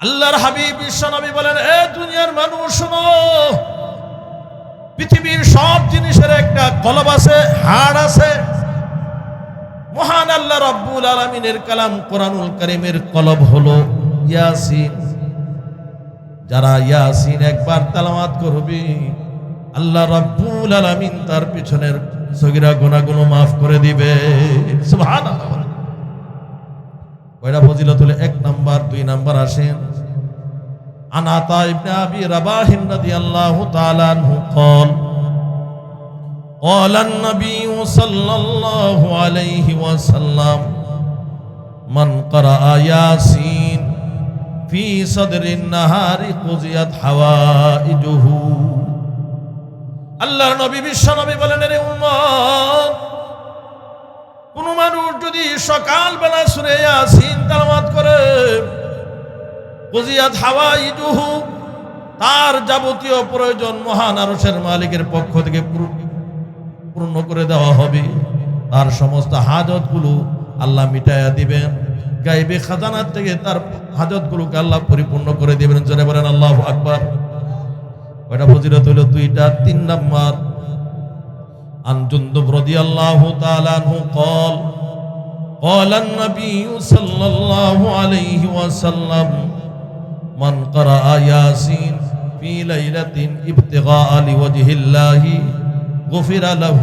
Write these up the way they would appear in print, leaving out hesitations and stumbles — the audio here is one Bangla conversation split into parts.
আল্লাহর হাবিব বিশ্বনবী বলেন, এ দুনিয়ার মানুষ শোনো, পৃথিবীর সব জিনিসের একটা কলব আছে, হাড় আছে। মহান আল্লাহ রাব্বুল আলামিনের কালাম কোরআনুল কারীমের কলব হলো ইয়াসিন। যারা ইয়াসিন একবার তেলাওয়াত করবে, আল্লাহ রাব্বুল আলামিন তার পিছনের সগীরা গুনাহগুলো মাফ করে দিবে। সুবহানাল্লাহ। কয়টা ফজিলত হলো? 1 নাম্বার। 2 নাম্বার আসেন, আনাতা ইবনে আবি রাবাহ রাদিয়াল্লাহু তাআলা আনহু قال قال النبي صلى الله عليه وسلم من قرأ ياسين في صدر النهار قضيت حوائجه। আল্লাহর নবী বিশ্বনবী বলেন, রে উম্মত, কোন মানুষ যদি সকালবেলা সূরা ইয়াসিন তেলাওয়াত করে, কুজিয়াত হাওয়াইজুহু, তার যাবতীয় প্রয়োজন মহান আরশের মালিকের পক্ষ থেকে পূর্ণ করে দেওয়া হবে। তার সমস্ত হাজতগুলো আল্লাহ মিটায়া দিবেন। গায়বে খাজানার থেকে তার হাজতগুলোকে আল্লাহ পরিপূর্ণ করে দিবেন। জোরে বলেন আল্লাহু আকবার। কয়টা ফজিলত হলো? 2টা। 3 নাম্বার, আন জুনদুব রাদিয়াল্লাহু তাআলা আনহু قال قال النبي صلى الله عليه وسلم من قرأ ياسين في ليلة ابتغاء لوجه الله غفر له।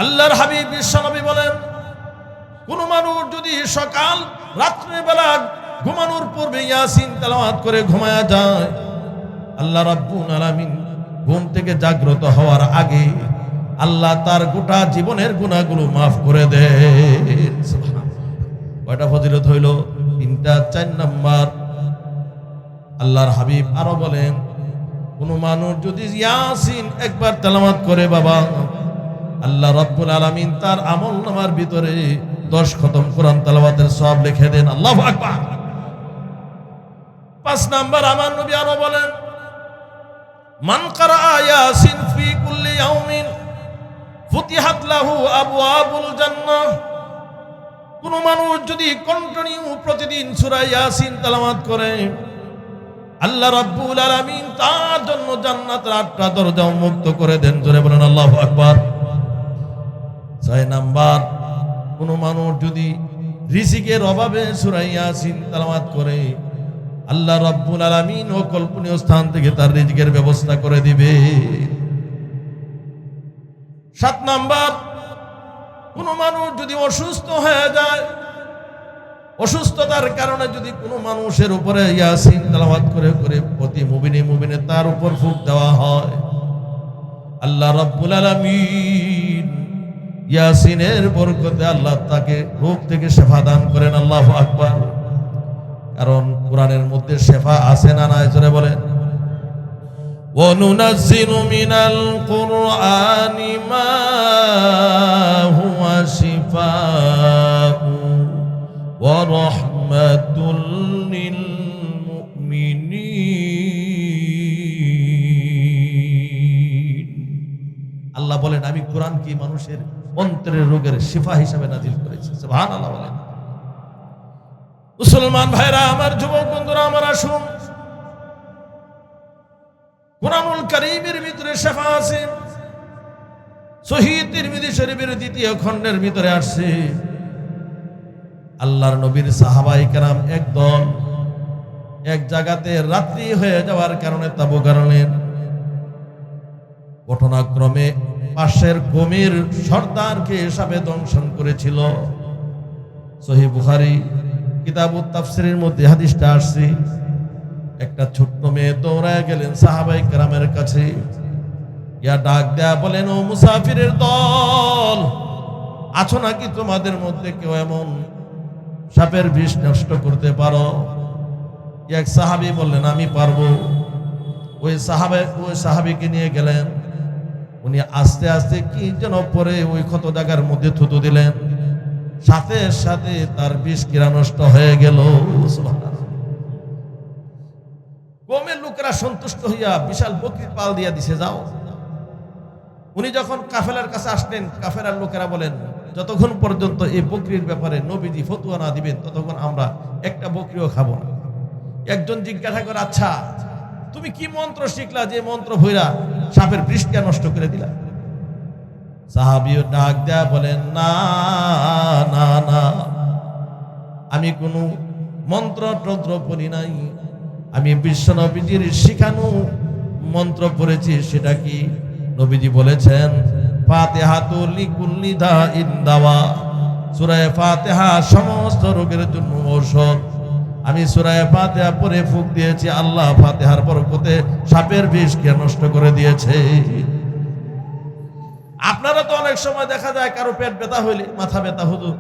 আল্লাহর হাবিব বিশ্বনবী বলেন, কোন মানুষ যদি সকাল রাত্রে বেলা ঘুমানোর পূর্বে ইয়াসিন তেলাওয়াত করে ঘুমায়া যায়, আল্লাহ রাব্বুল আলামিন ঘুম থেকে জাগ্রত হওয়ার আগে আল্লাহ তার গোটা জীবনের গুনাহগুলো মাফ করে দেন। কয়টা ফজিলত হইল? 3টা। 4 নাম্বার, আল্লাহর হাবিব আরো বলেন, কোন মানুষ যদি ইয়াসিন একবার তেলাওয়াত করে বাবা, আল্লাহ রাব্বুল আলামিন তার আমলনামার ভিতরে 10 খতম কোরআন তেলাওয়াতের সওয়াব লিখে দেন। আল্লাহু আকবার। 5 নাম্বার, আমার নবী আরো বলেন, মান ক্বারা ইয়াসিন ফি কুল্লি ইয়াউমিন ফুতিহাত লাহু আবওয়াবুল জান্নাহ। কোন মানুষ যদি কন্টিনিউ প্রতিদিন সূরা ইয়াসিন তেলাওয়াত করে, আল্লাহ রাব্বুল আলামিন তার জন্য জান্নাতের 8টা দরজা উন্মুক্ত করে দেন। জোরে বলেন আল্লাহু আকবার। 6 নাম্বার, কোন মানুষ যদি রিজিকের অভাবে সূরা ইয়াসিন তেলাওয়াত করে, আল্লাহ রাব্বুল আলামিন অকল্পনীয় স্থান থেকে তার রিজিকের ব্যবস্থা করে দিবে। 7 নাম্বার, কোন মানুষ যদি অসুস্থ হয়ে যায়, অসুস্থতার কারণে যদি কোনো মানুষের উপরে ইয়াসিন তেলাওয়াত করে করে প্রতি মুমিনে তার উপর ফুঁক দেওয়া হয়, আল্লাহ রাব্বুল আলামিন ইয়াসিনের বরকতে আল্লাহ তাকে রোগ থেকে শিফা দান করেন। আল্লাহু আকবার। কারণ কোরআনের মধ্যে শিফা আছে না নাই? জোরে বলেন। ওয়া নুনাজ্জিলু মিনাল কুরআনি মা হুয়া শিফাউ ওয়া রাহমাতুল লিল মুমিনিন। আল্লাহ বলেন, আমি কোরআন কি মানুষের অন্তরের রোগের শিফা হিসেবে নাজিল করেছি। সুবহানাল্লাহ বলেন। মুসলমান ভাইরা আমার, যুবক বন্ধুরা আমার, আসুন, কোরআনুল কারীমের ভিতরে শিফা আছে। সহিহ তিরমিজি শরীফের 2য় খণ্ডের ভিতরে আসছে, আল্লাহর নবীর সাহাবায়ে কেরাম একদল এক জায়গাতে রাত্রি হয়ে যাওয়ার কারণে তাবু গাড়লেন। ঘটনাক্রমে পাশের কওমের সর্দারকে সাপে দংশন করেছিল। সহিহ বুখারী কিতাবুত তাফসীরের মধ্যে হাদিসটা আসছে। একটা ছোট্ট মেয়ে দৌড়ায় গেলেন সাহাবায়ে কেরামের কাছে, ইয়া ডাক দেয়া বলেন, ও মুসাফিরের দল, আছো নাকি তোমাদের মধ্যে কেউ এমন সাপের বিষ নষ্ট করতে পারো? এক সাহাবী বললেন, আমি পারবো। ওই সাহাবীকে নিয়ে গেলেন। উনি আস্তে আস্তে কি যেন পরে ওই ক্ষত জায়গার মধ্যে থুতু দিলেন, সাথে সাথে তার বিষ কিরা নষ্ট হয়ে গেল। কওমের লোকেরা সন্তুষ্ট হইয়া বিশাল বকরির পাল দিয়া দিছে, যাও। উনি যখন কাফেলার কাছে আসলেন, কাফেলার লোকেরা বলেন, যতক্ষণ পর্যন্ত এই বকরির ব্যাপারে নবীজি ফতোয়া না দিবেন ততক্ষণ আমরা একটা বকরিও খাবো না। একজন জিজ্ঞাসা করে, আচ্ছা তুমি কি মন্ত্র শিখলা যে মন্ত্র ভইরা সাপের বৃষ্টিটা নষ্ট করে দিলা? সাহাবীও ডাক দেয়া বলেন, না না না, আমি কোনো মন্ত্র টন্ত্র পড়ি নাই, আমি বিশ্ব নবীজির শিখানো মন্ত্র পড়েছি। সেটা কি? নবীজি বলেছেন, ফাতিহাতুল লিকুল্লি দাইন দাওয়া, সূরা ফাতিহা সমস্ত রোগের জন্য ঔষধ। আমি সূরা ফাতিহা পড়ে ফুঁক দিয়েছি, আল্লাহ ফাতিহার বরকতে সাপের বিষকে নষ্ট করে দিয়েছে। আপনারা তো অনেক সময় দেখা যায় কারো পেট ব্যথা হইলে, মাথা ব্যথা, হুজুর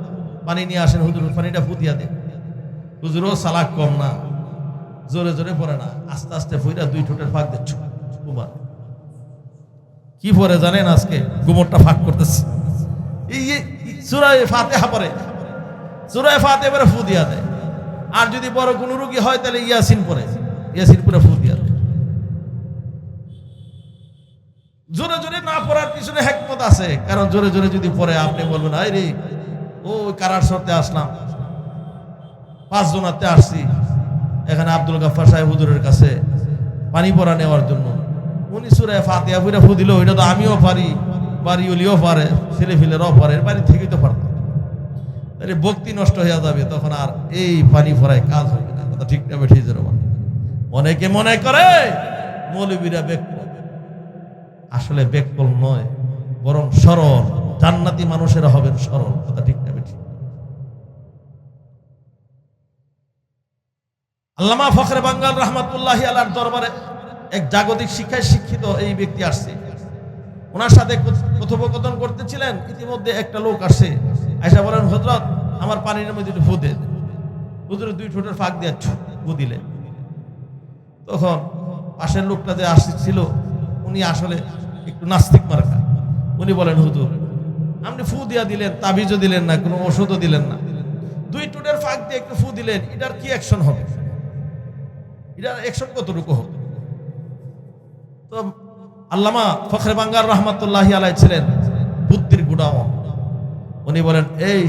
পানি নিয়ে আসেন, হুজুর পানিটা ফুটিয়া দেন। হুজুরও চালাক কম না, জোরে জোরে পড়ে না, আস্তে আস্তে ফুইরা দুই ঠোঁটের ফাঁক দিচ্ছ। কি পরে জানেন? আজকে গোমরটা ফাঁক করতেছে, এই সূরা ফাতিহা পড়ে, সূরা ফাতিহা পরে ফু দিয়া দেয়। আর যদি বড় কোনো রোগী হয় তাহলে ইয়াসিন পড়ে, ইয়াসিন পরে ফু দিয়া দেয়। জোরে জোরে না পড়ার পিছনে হিকমত আছে, কারণ জোরে জোরে যদি পড়ে আপনি বলবেন, আই রে ও কারার শর্তে আসলাম, 5 জনাতে আসছি এখানে আব্দুল গাফফার সাহেব হুজুরের কাছে পানি পড়া নেওয়ার জন্য। উনি সূরা ফাতিহা পড়ে ফু দিল, ওইটা তো আমিও পারি, বাড়িওলিও পারে, ছেলে ফেলেরাও পারে, বাড়ি থেকেই তো পারতাম। তাহলে ভক্তি নষ্ট হয়ে যাবে, তখন আর এই পানি পড়ায় কাজ হবে না। কথা ঠিক না বেঠিক? অনেকে মনে করে মৌলবীরা বেকুল, আসলে বেকুল নয়, বরং সরল। জান্নাতি মানুষেরা হবেন সরল। কথা ঠিক না বেঠিক? আল্লামা ফখরে বাঙ্গাল রহমাতুল্লাহি আলাইহির দরবারে এক জাগতিক শিক্ষায় শিক্ষিত এই ব্যক্তি আসছে, ওনার সাথে কথোপকথন করতেছিলেন। ইতিমধ্যে একটা লোক আসছে, আয়েশা বলেন, হযরত আমার পানির মধ্যে একটু ফু দেন। হুজুরের দুই ঠোঁটের ফাঁক দিয়ে ফু দিলেন। তখন পাশের লোকটা যে আসছিল উনি আসলে একটু নাস্তিক মার্কা, উনি বলেন, হুজুর আপনি ফু দিয়া দিলেন, তাবিজও দিলেন না, কোনো ওষুধও দিলেন না, দুই ঠোঁটের ফাঁক দিয়ে একটু ফু দিলেন, এটার কি অ্যাকশন হবে? এটার অ্যাকশন কতটুকু হবে? তো আল্লামা ফখরে বাঙ্গাল রহমাতুল্লাহি আলাইহি ছিলেন বুদ্ধির গুণাবন। উনি বলেন, এই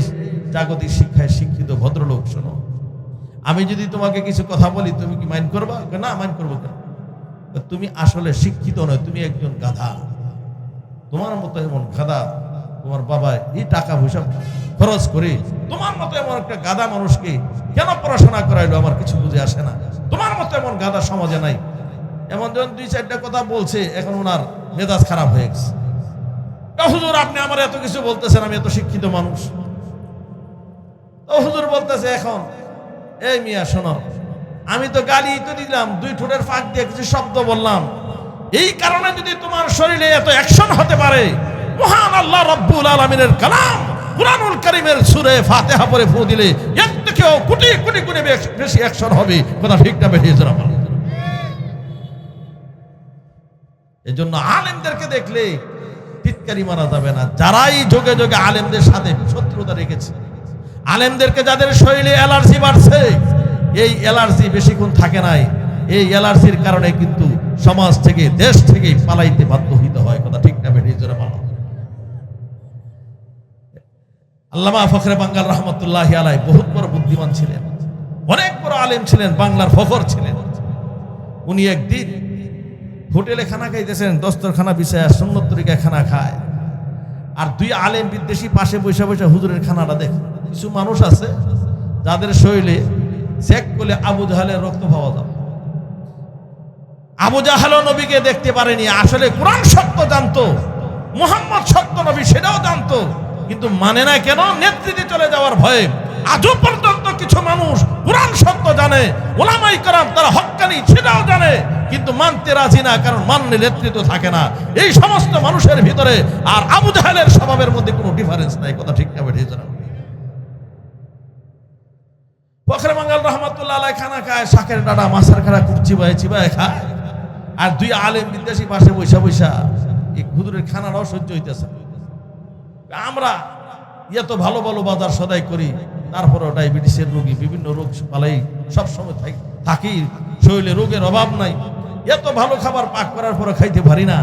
জাগতিক শিক্ষায় শিক্ষিত ভদ্রলোক, শোনো, আমি যদি তোমাকে কিছু কথা বলি তুমি কি মাইন্ড করবা? না, মাইন্ড করবো কেন? তুমি আসলে শিক্ষিত নয়, তুমি একজন গাধা। তোমার মতো এমন গাধা তোমার বাবা এই টাকা পয়সা খরচ করে তোমার মতো এমন একটা গাধা মানুষকে কেন পড়াশোনা করাইলো আমার কিছু বুঝে আসে না। তোমার মতো এমন গাধা সমাজে নাই। এমন যখন 2-4টা কথা বলছে, এখন ওনার মেজাজ খারাপ হয়ে গেছে। হুজুর আপনি আমার এত কিছু বলতেছেন, আমি এত শিক্ষিত মানুষ। তো হুজুর বলতেছে, এখন এই মিয়া শোনো, আমি তো গালি তো দিলাম, দুই ঠোঁটের ফাঁক দিয়ে কিছু শব্দ বললাম, এই কারণে যদি তোমার শরীরে এত অ্যাকশন হতে পারে, মহান আল্লাহ রাব্বুল আলামিনের কালাম কুরআনুল কারীমের সূরা ফাতিহা পড়ে ফু দিলে এর থেকেও কোটি কোটি গুণে বেশি অ্যাকশন হবে। কথা ঠিক না বেঠিক? এজন্য আলেমদেরকে দেখলে টিটকারি মারা যাবে না। যারাই যোগে যোগে আলেমদের সাথে শত্রুতা রেখেছে, আলেমদেরকে যাদের শরীরে অ্যালার্জি বাড়ছে, এই অ্যালার্জি বেশিক্ষণ থাকে নাই। এই অ্যালার্জির কারণে কিন্তু সমাজ থেকে, দেশ থেকে পালাইতে বাধ্য হইতে হয়। কথা ঠিক না বেঠিক? আল্লামা ফখরে বাঙ্গাল রহমাতুল্লাহি আলাইহি বহুত বড় বুদ্ধিমান ছিলেন, অনেক বড় আলেম ছিলেন, বাংলার ফখর ছিলেন। উনি একদিন হোটেলে খানা খাইতেছেন, দস্তরখানা বিছায়া সুন্নত তরিকায় খানা খায়, আর 2 আলেম বিদ্বেষী পাশে বসে বসে হুজুরের খানাটা দেখে। কিছু মানুষ আছে যাদের শরীরে চেক করলে আবু জাহালের রক্ত পাওয়া যায়। আবু জাহালও নবীকে দেখতে পারেনি, আসলে কোরআন সত্য জানতো, মুহাম্মদ সত্য নবী সেটাও জানতো, কিন্তু মানে না কেন? নেতৃত্বে চলে যাওয়ার ভয়ে। আজও পর্যন্ত কিছু মানুষ কোরআন সত্য জানে, ওলামাই কেরাম তারা হক্কানি সেটাও জানে, কিন্তু মানতে রাজি না, কারণ মানলে নেতৃত্ব থাকে না। এই সমস্ত মানুষের ভিতরে আর আবু জাহেলের স্বভাবের মধ্যে কোনো ডিফারেন্স নাই। কথা ঠিক না বেঠিক? ফখরে বাঙ্গাল রহমাতুল্লাহ আলাইহি খানা খায়, শাকের ডাঁটা মাছের খাড়া চিবায় চিবায় খায়, আর 2 আলেম বিদ্বেষী পাশে বৈশা বৈশা এই হুজুরের খানাটাও সহ্য হইতেছে। আমরা এত ভালো ভালো বাজার সদাই করি, তারপরেও ডায়াবেটিসের রোগী, বিভিন্ন রোগ পালাই সবসময় থাকি, শরীরে রোগের অভাব নাই, এত ভালো খাবার পাক করার পরে খাইতে পারি না,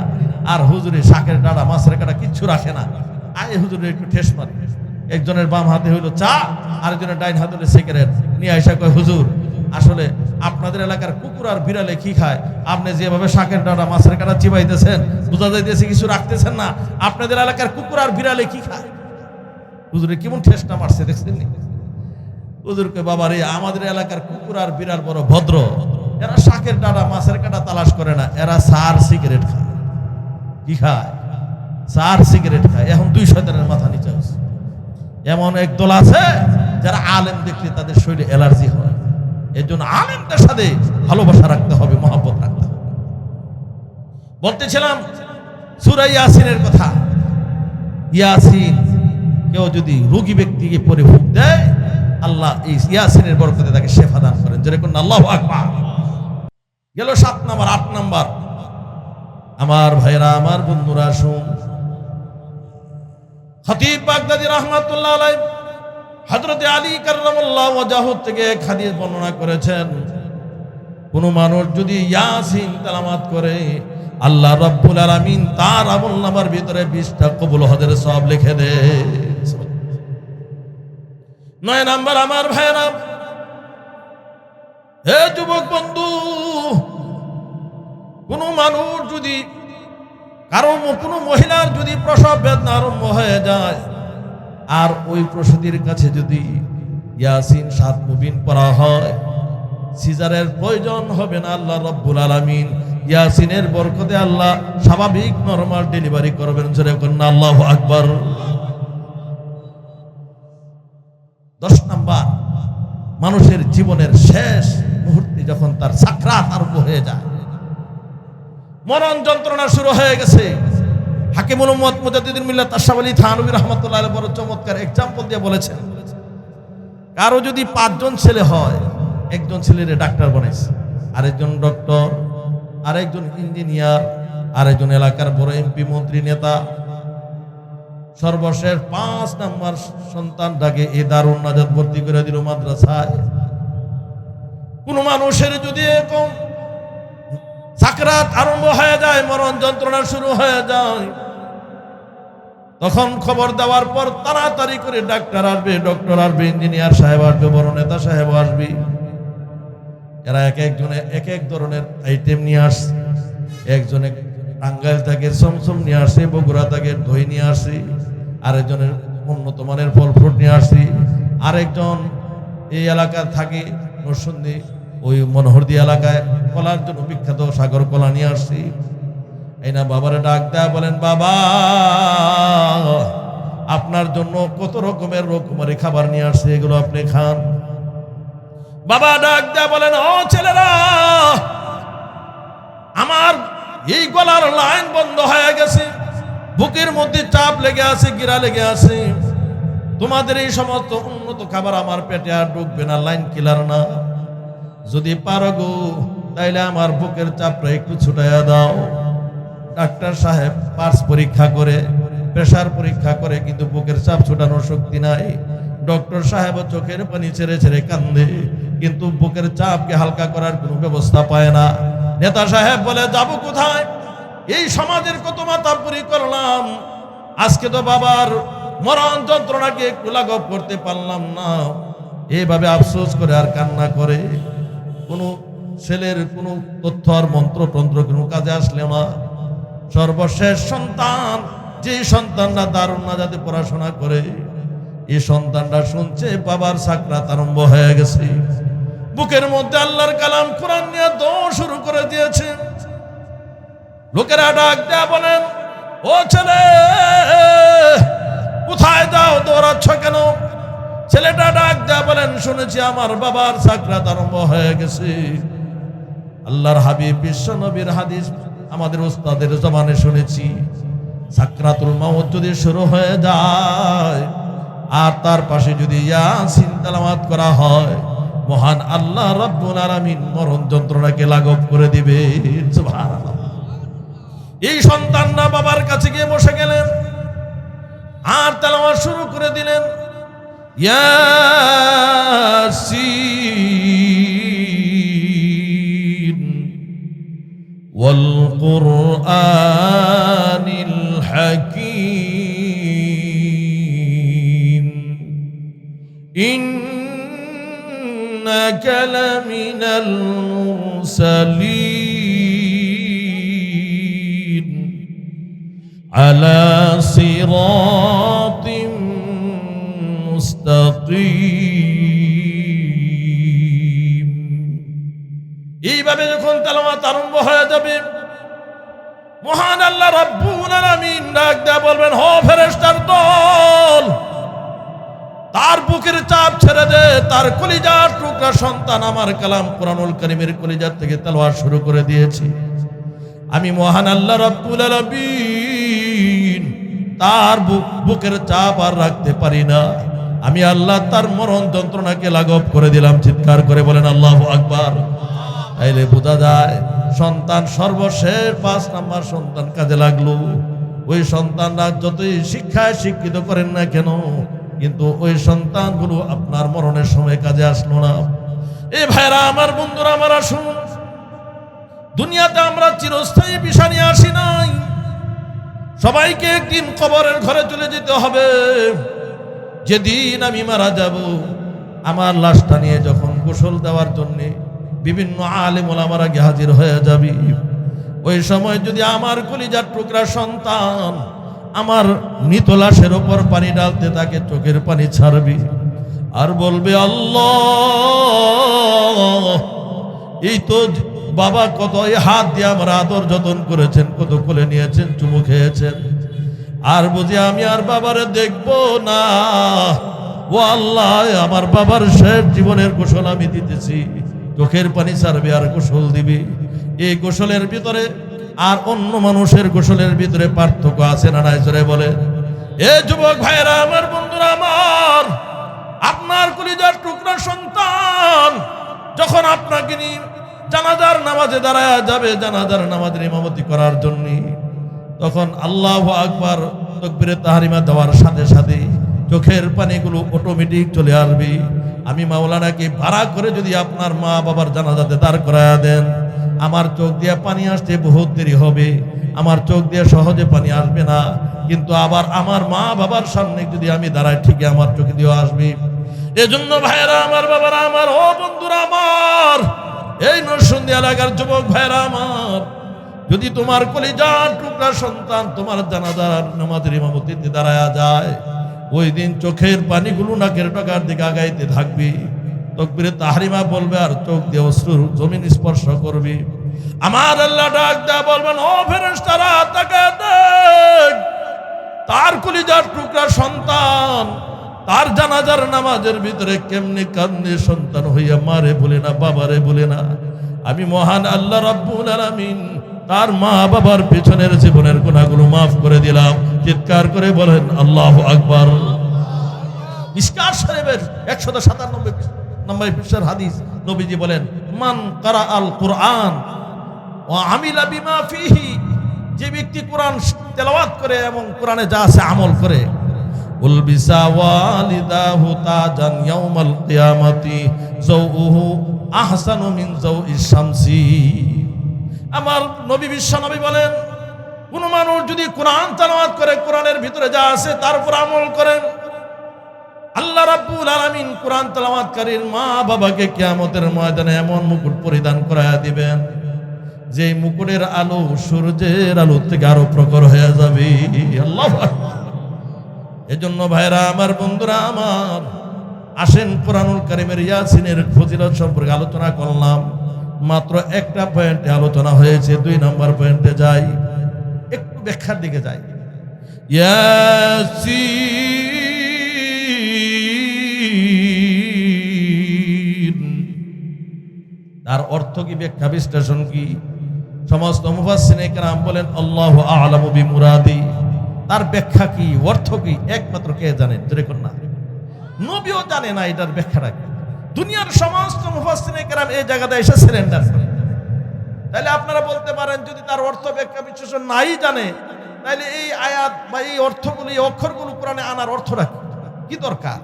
আর হুজুরে শাকের ডাঁটা মাছের কাটা কিচ্ছু রাখে না। আয় হুজুরে একটু ঠেস মারি। একজনের বাম হাতে হইলো চা, আরেকজনের ডাইন হাতে হইলো সিগারেট নিয়ে আইসা কয়, হুজুর আসলে আপনাদের এলাকার কুকুর আর বিড়ালে কি খায়? আপনি যেভাবে শাকের ডাঁটা মাছের কাঁটা চিবাইতেছেন, বোঝা যাইতেছে কিছু রাখতেছেন না। আপনাদের এলাকার কুকুর আর বিড়ালে কি খায়? হুজুরে কেমন ঠেসটা মারছে দেখছেন? হুজুরকে বাবা রে, আমাদের এলাকার কুকুর আর বিড়াল বড় ভদ্র, এরা শাকের ডাঁটা মাছের কাঁটা তালাশ করে না, এরা সার সিগারেট খায়। কি খায়? সার সিগারেট খায়। এখন 2 শয়তানের মাথা নিচে আছে। এমন একদল আছে যারা আলেম দেখলে তাদের শরীরে অ্যালার্জি হয়। এর জন্য আলেমদের সাথে ভালোবাসা রাখতে হবে, মহব্বত রাখতে হবে। বলতেছিলাম সূরা ইয়াসিনের কথা। ইয়াসিন কেউ যদি রোগী ব্যক্তিকে পড়ে ফুঁক দেয়, আল্লাহ এই ইয়াসিনের বরকতে তাকে শেফা দান করেন। যেরকম আল্লাহু আকবার। গেল 7 নাম্বার। 8 নাম্বার, আমার ভাইরা, আমার বন্ধুরা, শুন। খতিব বাগদাদী রাহমাতুল্লাহ আলাইহি হযরত আলী কাররামাল্লাহু ওয়াজহু থেকে এক হাদিস বর্ণনা করেছেন, কোন মানুষ যদি ইয়াসিন তেলাওয়াত করে, আল্লাহ রাব্বুল আলামিন তার আমলনামার ভিতরে 20টা কবুল হজের সওয়াব লিখে দেয়। 9 নাম্বার, আমার ভাইরা, হে যুবক বন্ধু, কোন মানুষ যদি কোনো মহিলার যদি প্রসব বেদনা আরম্ভ হয়ে যায়, আর ওই প্রসূতির কাছে যদি ইয়াসিন 7 মুবিন পড়া হয়, সিজারের প্রয়োজন হবে না। আল্লাহ রাব্বুল আলামিন ইয়াসিনের বরকতে আল্লাহ স্বাভাবিক নরমাল ডেলিভারি করবেন। জোরে বলুন আল্লাহু আকবার। 10 নাম্বার, মানুষের জীবনের শেষ মুহূর্তে যখন তার সাকরাত আরম্ভ হয়ে যায়, মরণ যন্ত্রণা শুরু হয়ে গেছে, হাকিমুল উম্মত মুজাদ্দিদুল মিল্লাত আশরাফ আলী থানভী রাহমাতুল্লাহ আলাইহি বড় চমৎকার এক্সাম্পল দিয়ে বলেছেন, কারো যদি 5 জন ছেলে হয়, একজন ছেলেরে ডাক্তার বানাইছে, আরেকজন ডক্টর, আরেকজন ইঞ্জিনিয়ার, আরেকজন এলাকার বড় এমপি, মন্ত্রী, নেতা, সর্বশেষ 5 নাম্বার সন্তানটাকে এই দারুন নাজাত ভর্তি করে দিল মাদ্রাসায়। কোন মানুষের যদি এরকম সাকরাত আরম্ভ হয়ে যায়, মরণ যন্ত্রণা শুরু হয়ে যায়, তখন খবর দেওয়ার পর তাড়াতাড়ি করে ডাক্তার আসবে, ডক্টর আসবে, ইঞ্জিনিয়ার সাহেব আসবে, বড় নেতা সাহেব আসবে। এরা এক একজনে এক এক ধরনের আইটেম নিয়ে আসছে। একজনে টাঙ্গাইল থেকে সমসম নিয়ে আসে, বগুড়া থেকে দই নিয়ে আসে, আরেকজনের উন্নত মানের ফল ফ্রুট নিয়ে আসে, আরেকজন এই এলাকায় থাকে নরসিংদী, ওই মনোহরদী এলাকায় কলার জন্য বিখ্যাত সাগর কলা নিয়ে আসছি। এই না বাবারে ডাক দেয়া বলেন, বাবা আপনার জন্য কত রকমের রকমারি খাবার নিয়ে আসছে, এগুলো আপনি খান। বাবা ডাক দেয়া বলেন, ও ছেলেরা, আমার এই গলার লাইন বন্ধ হয়ে গেছে, বুকের মধ্যে চাপ লেগে আছে, গিরা লেগে আছে, তোমাদের এই সমস্ত উন্নত খাবার আমার পেটে আর ঢুকবে না, লাইন কিলার না। যদি পারো গো, তাইলে আমার বুকের চাপটা একটু ছুটাইয়া দাও। ডাক্তার সাহেব পার্স পরীক্ষা করে, প্রেসার পরীক্ষা করে, কিন্তু বুকের চাপ ছুটানোর শক্তি নাই। ডক্টর সাহেব চোখের পানি ছেড়ে ছেড়ে কান্দে, কিন্তু বুকের চাপকে হালকা করার কোনো ব্যবস্থা পায় না। নেতা সাহেব বলে, যাব কোথায়? এই সমাজের কত মাতাব্বরি করলাম, আজকে তো বাবার মরণ যন্ত্রণাকে একটু লাঘব করতে পারলাম না। এইভাবে আফসোস করে আর কান্না করে। কোনো ছেলের কোনো তথ্য আর মন্ত্রতন্ত্র কোনো কাজে আসলে না। সর্বশেষ সন্তান, যে সন্তানরা দারুন নাজাতে পড়াশোনা করে, এই সন্তানরা শুনছে বাবার সাকরাত আরম্ভ হয়ে গেছে। বুকের মধ্যে আল্লাহর কালাম কোরআন নিয়ে দৌড় শুরু করে দিয়েছে। লোকেরা ডাক দেয়া বলেন, ও ছেলে কোথায় যাও, দৌড়াচ্ছ কেন? ছেলেটা ডাক দেয়া বলেন, শুনেছি আমার বাবার সাকরাত আরম্ভ হয়ে গেছে। আল্লাহর হাবিব বিশ্ব নবীর হাদিস আমাদের উস্তাদের জবানে শুনেছি, সাকরাতুল মাউত যদি শুরু হয়ে যায় আর তার পাশে যদি ইয়াসিন তেলাওয়াত করা হয়, মহান আল্লাহ রাব্বুল আলামিন মরণ যন্ত্রণাকে লাঘব করে দিবে। সুবহানাল্লাহ। এই সন্তানরা বাবার কাছে গিয়ে বসে গেলেন আর তেলাওয়াত শুরু করে দিলেন, ইয়াসিন ওয়াল কুরআনিল হাকীম ইন্নাকা إنك لمن المرسلين على صراط মুস্তাকিম। এইভাবে যখন তেলাওয়াত আরম্ভ হয়ে যাবে, মহান আল্লাহ রাব্বুল আলামিন ডাক দেয়া বলবেন, ও ফেরেশতার দল, তার বুকের চাপ ছেড়ে দে, তার কলিজার টুকরা সন্তান আমার কালাম কুরআনুল কারীমের কলিজার থেকে তেলাওয়াত শুরু করে দিয়েছি। আমি মহান আল্লাহ রাব্বুল আলামিন তার বুকের চাপ আর রাখতে পারি না। আমি আল্লাহ তার মরণ যন্ত্রণাকে লাঘব করে দিলাম। চিৎকার করে বলেন আল্লাহু আকবার। তাইলে বোঝা যায় সন্তান সর্বশেষ 5 নাম্বার সন্তান কাজে লাগলো। ওই সন্তানরা যতই শিক্ষায় শিক্ষিত করেন না কেন, কিন্তু ওই সন্তানগুলো আপনার মরণের সময় কাজে আসলো না। এই ভাইরা আমার, বন্ধুরা আমার, আসুন, দুনিয়াতে আমরা চিরস্থায়ী বিষয় নিয়ে আসি নাই। সবাইকে একদিন কবরের ঘরে চলে যেতে হবে। যেদিন আমি মারা যাব, আমার লাশটা নিয়ে যখন গোসল দেওয়ার জন্য বিভিন্ন আলেম ওলামারা গিয়ে হাজির হয়ে যাবে, ওই সময় যদি আমার কলিজার টুকরা সন্তান আমার মৃত লাশের ওপর পানি ঢালতে থাকে, চোখের পানি ছাড়বি আর বলবে, আল্লাহ, এই তো বাবা কত হাত দিয়ে আমার আদর যতন করেছেন, কত কোলে নিয়েছেন, চুমু খেয়েছেন, আর বুঝি আমি আর বাবারে দেখব না। ও আল্লাহ, আমার বাবার শেষ জীবনের গোসল আমি দিতেছি। চোখের পানি ছাড়বে আর গোসল দিবি। এই গোসলের ভিতরে আর অন্য মানুষের গোসলের ভিতরে পার্থক্য আছে না নাই? জোরে বলে। এ যুবক ভাইরা আমার, বন্ধুরা আমার, আপনার কলিজার টুকরা সন্তান যখন আপনাকে নিয়ে জানাজার নামাজে দাঁড়ায় যাবে, জানাজার নামাজের ইমামতি করার জন্য, তখন আল্লাহু আকবার তাকবীরে তাহরিমা দেওয়ার সাথে সাথে চোখের পানিগুলো অটোমেটিক চলে আসবে। আমি মাওলানাকে ভাড়া করে যদি আপনার মা বাবার জানাজাতে দাঁড় করায়া দেন, আমার চোখ দিয়ে পানি আসতে বহুত দেরি হবে, আমার চোখ দিয়ে সহজে পানি আসবে না। কিন্তু আবার আমার মা বাবার সামনে যদি আমি দাঁড়াই, ঠিকই আমার চোখে দিয়ে আসবে। এজন্য ভাইরা আমার, বাবারা আমার, ও বন্ধুরা আমার, এই নরসিংদী এলাকার যুবক ভাইরা আমার, যদি তোমার কলিজার টুকরা সন্তান তোমার জানাজার নামাজের ইমামতিতে দাঁড়ায়া যায়, ওই দিন চোখের পানিগুলো নাকের ডগার দিকে আগাইতে থাকবে, তাকবীরে তাহরিমা বলবে আর চোখ দিয়ে অশ্রু জমিন স্পর্শ করবে। আমার আল্লাহ ডাক দেয়া বলবেন, ও ফেরেশতারা তাকায় দেখ, তার কলিজার টুকরা সন্তান তার জানাজার নামাজের ভিতরে কেমনে কান্দে, সন্তান হইয়া মারে বলে না, বাবারে বলে না। আমি মহান আল্লাহ রাব্বুল আলামিন তার মা বাবার পিছনের জীবনের গুনাহগুলো মাফ করে দিলাম। চিৎকার করে বলেন আল্লাহু আকবার। মিশকাত শরীফের 197 নম্বর পৃষ্ঠার হাদিস, নবীজি বলেন, মান কারা আল কুরআন ওয়া আমিলা বিমা ফিহি, যে ব্যক্তি কোরআন তেলাওয়াত করে এবং কোরআনে যা আছে আমল করে, উলবিসা ওয়ালিদাহু তাজান ইয়াউমাল কিয়ামাতি যাউহু আহসানু মিন যাউইশ শামসি। আমার নবী বিশ্ব নবী বলেন, কোন মানুষ যদি কোরআন তেলাওয়াত করে, কোরআনের ভিতরে যা আছে তার উপর আমল করেন, আল্লাহ রাব্বুল আলামিন কোরআন তেলাওয়াতকারীর মা বাবাকে কিয়ামতের ময়দানে এমন মুকুট পরিধান করায়া দিবেন, যে মুকুটের আলো সূর্যের আলো থেকে আরো প্রখর হয়ে যাবে। আল্লাহু আকবার। এজন্য ভাইরা আমার, বন্ধুরা আমার, আসেন কোরআনুল কারীমের ইয়াসিনের ফজিলত সম্পর্কে আলোচনা করলাম। মাত্র একটা পয়েন্টে আলোচনা হয়েছে, 2 নম্বর পয়েন্টে যাই, একটু ব্যাখ্যার দিকে যাই। ইয়াসিন, তার অর্থ কি, ব্যাখ্যা বিশ্লেষণ কি? সমস্ত মুফাসসিরিনে কেরাম বলেন আল্লাহু আ'লামু বিমুরাদি। তার ব্যাখ্যা কি, অর্থ কি, একমাত্র কে জানেন? যেরকম না, নবীও জানে না এটার ব্যাখ্যাটা কি। দুনিয়ার সমস্ত মুফাসসিরিনে কেরাম এই জায়গাতে এসে সারেন্ডার করে। তাহলে আপনারা বলতে পারেন, যদি তার অর্থ ব্যাখ্যা বিশ্লেষণ নাই জানে, তাহলে এই আয়াত বা এই অর্থগুলো, এই অক্ষরগুলো কোরআনে আনার অর্থটা কি দরকার?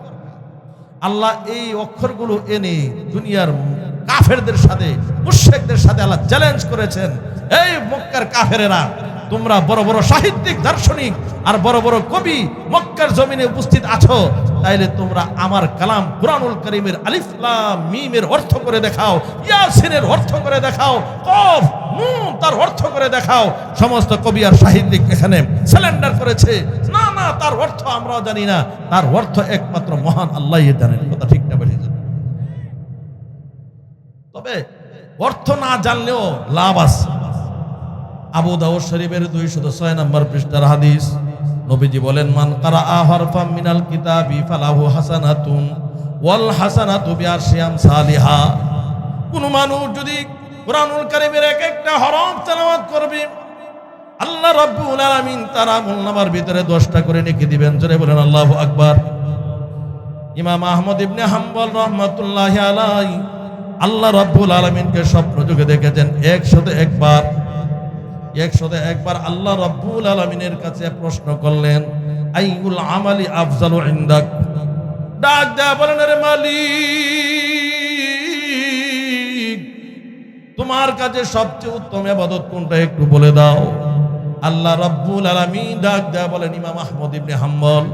আল্লাহ এই অক্ষরগুলো এনে দুনিয়ার কাফেরদের সাথে, মুশরিকদের সাথে আল্লাহ চ্যালেঞ্জ করেছেন, এই মক্কার কাফেরেরা, তোমরা বড় বড় সাহিত্যিক, দার্শনিক আর বড় বড় কবি মক্কার জমিনে উপস্থিত আছো, তাইলে তোমরা আমার কালাম কুরআনুল কারীমের আলিফ লাম মিমের অর্থ করে দেখাও, ইয়াসিনের অর্থ করে দেখাও, কফ নুন তার অর্থ করে দেখাও। সমস্ত কবি আর সাহিত্যিক এখানে স্যালেন্ডার করেছে, না না তার অর্থ আমরাও জানি না, তার অর্থ একমাত্র মহান আল্লাহই জানেন। কথা ঠিক না বেশি? তবে অর্থ না জানলেও লাভ আছে। আবু দাউদ শরীফের 206 নম্বর পৃষ্ঠার হাদিস, নবীজি বলেন, মান কারাআ হারফাম মিনাল কিতাবি ফালাহু হাসানাতুন ওয়াল হাসানাতু বিআশরি আমসালিহা। কোন মানুষ যদি কুরআনুল কারীমের এক একটা হরফ তেলাওয়াত করবে, আল্লাহ রাব্বুল আলামিন তার আমলনামার ভিতরে 10টা করে নেকি দিবেন। জোরে বলেন আল্লাহু আকবার। ইমাম আহমদ ইবনে হাম্বল রাহমাতুল্লাহি আলাইহি আল্লাহ রাব্বুল আলামিনকে স্বপ্ন যুগে দেখেছেন 101 বার আল্লাহ রাব্বুল আলামিনের কাছে প্রশ্ন করলেন, আইয়ুল আমালি আফজালু ইনদাক। ডাক দেয়া বলেন, রে মালিক, তোমার কাছে সবচেয়ে উত্তম ইবাদত কোনটা একটু বলে দাও। আল্লাহ রাব্বুল আলামিন ডাক দেয়া বলেন, ইমাম আহমদ ইবনে হাম্বল,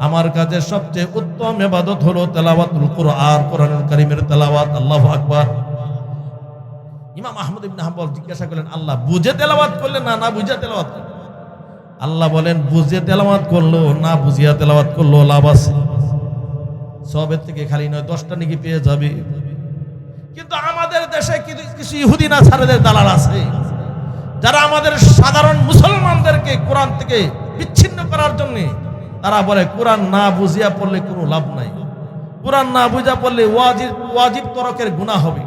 আমার কাছে সবচেয়ে উত্তম ইবাদত হলো তেলাওয়াতুল কুরআন, কুরআনুল কারীমের তেলাওয়াত। আল্লাহু আকবার। ইমাম আহমদ ইবনে হাম্বল জিজ্ঞাসা করলেন, আল্লাহ বুঝে তেলাওয়াত করলেন না বুঝে তেলাওয়াত করলেন? আল্লাহ বলেন, বুঝে তেলাওয়াত করলো না বুঝিয়া তেলাওয়াত করলো লাভ আছে। সবের থেকে খালি নয়, 10টা নাকি পেয়ে যাবে। কিন্তু আমাদের দেশে কিছু ইহুদি নাসারাদের দালাল আছে, যারা আমাদের সাধারণ মুসলমানদেরকে কোরআন থেকে বিচ্ছিন্ন করার জন্য তারা বলে কোরআন না বুঝিয়া পড়লে কোনো লাভ নাই, কোরআন না বুঝা পড়লে ওয়াজিব তরকের গুনাহ হবে।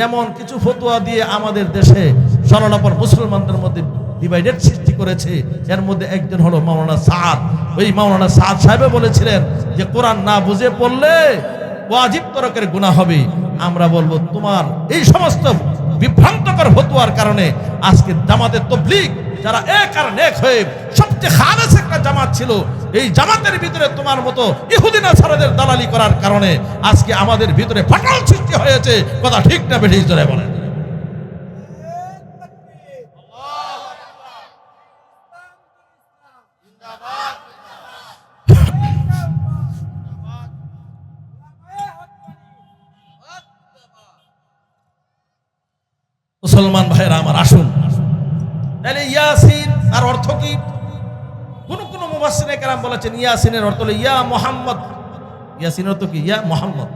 এমন কিছু ফতোয়া দিয়ে আমাদের দেশে সরলাপর মুসলমানদের মধ্যে ডিভাইডেড সৃষ্টি করেছে। এর মধ্যে একজন হলো মাওলানা সাদ। ওই মাওলানা সাদ সাহেব বলেছিলেন যে কোরআন না বুঝে পড়লে ওয়াজিব তরকের গুনাহ হবে। আমরা বলবো, তোমার এই সমস্ত বিভ্রান্তকর ফতোয়ার কারণে আজকে জামাতে তাবলীগ যারা এক আর নেক হয়ে সবচেয়ে খালেস একটা জামাত ছিল, এই জামাতের ভিতরে তোমার মতো ইহুদি নাসারাদের দালালি করার কারণে আজকে আমাদের ভিতরে ফাটল সৃষ্টি হয়েছে। কথা ঠিক না বেশি জোরে বলেন? মুসলমান ভাইরা আমার, আসুন তাহলে ইয়াসিন তার অর্থ কি? কোন কোন মুফাসসিরে কেরাম বলেছেন ইয়াসিনের অর্থ হলো ইয়া মুহাম্মদ। ইয়াসিনের অর্থ কি? ইয়া মুহাম্মদ।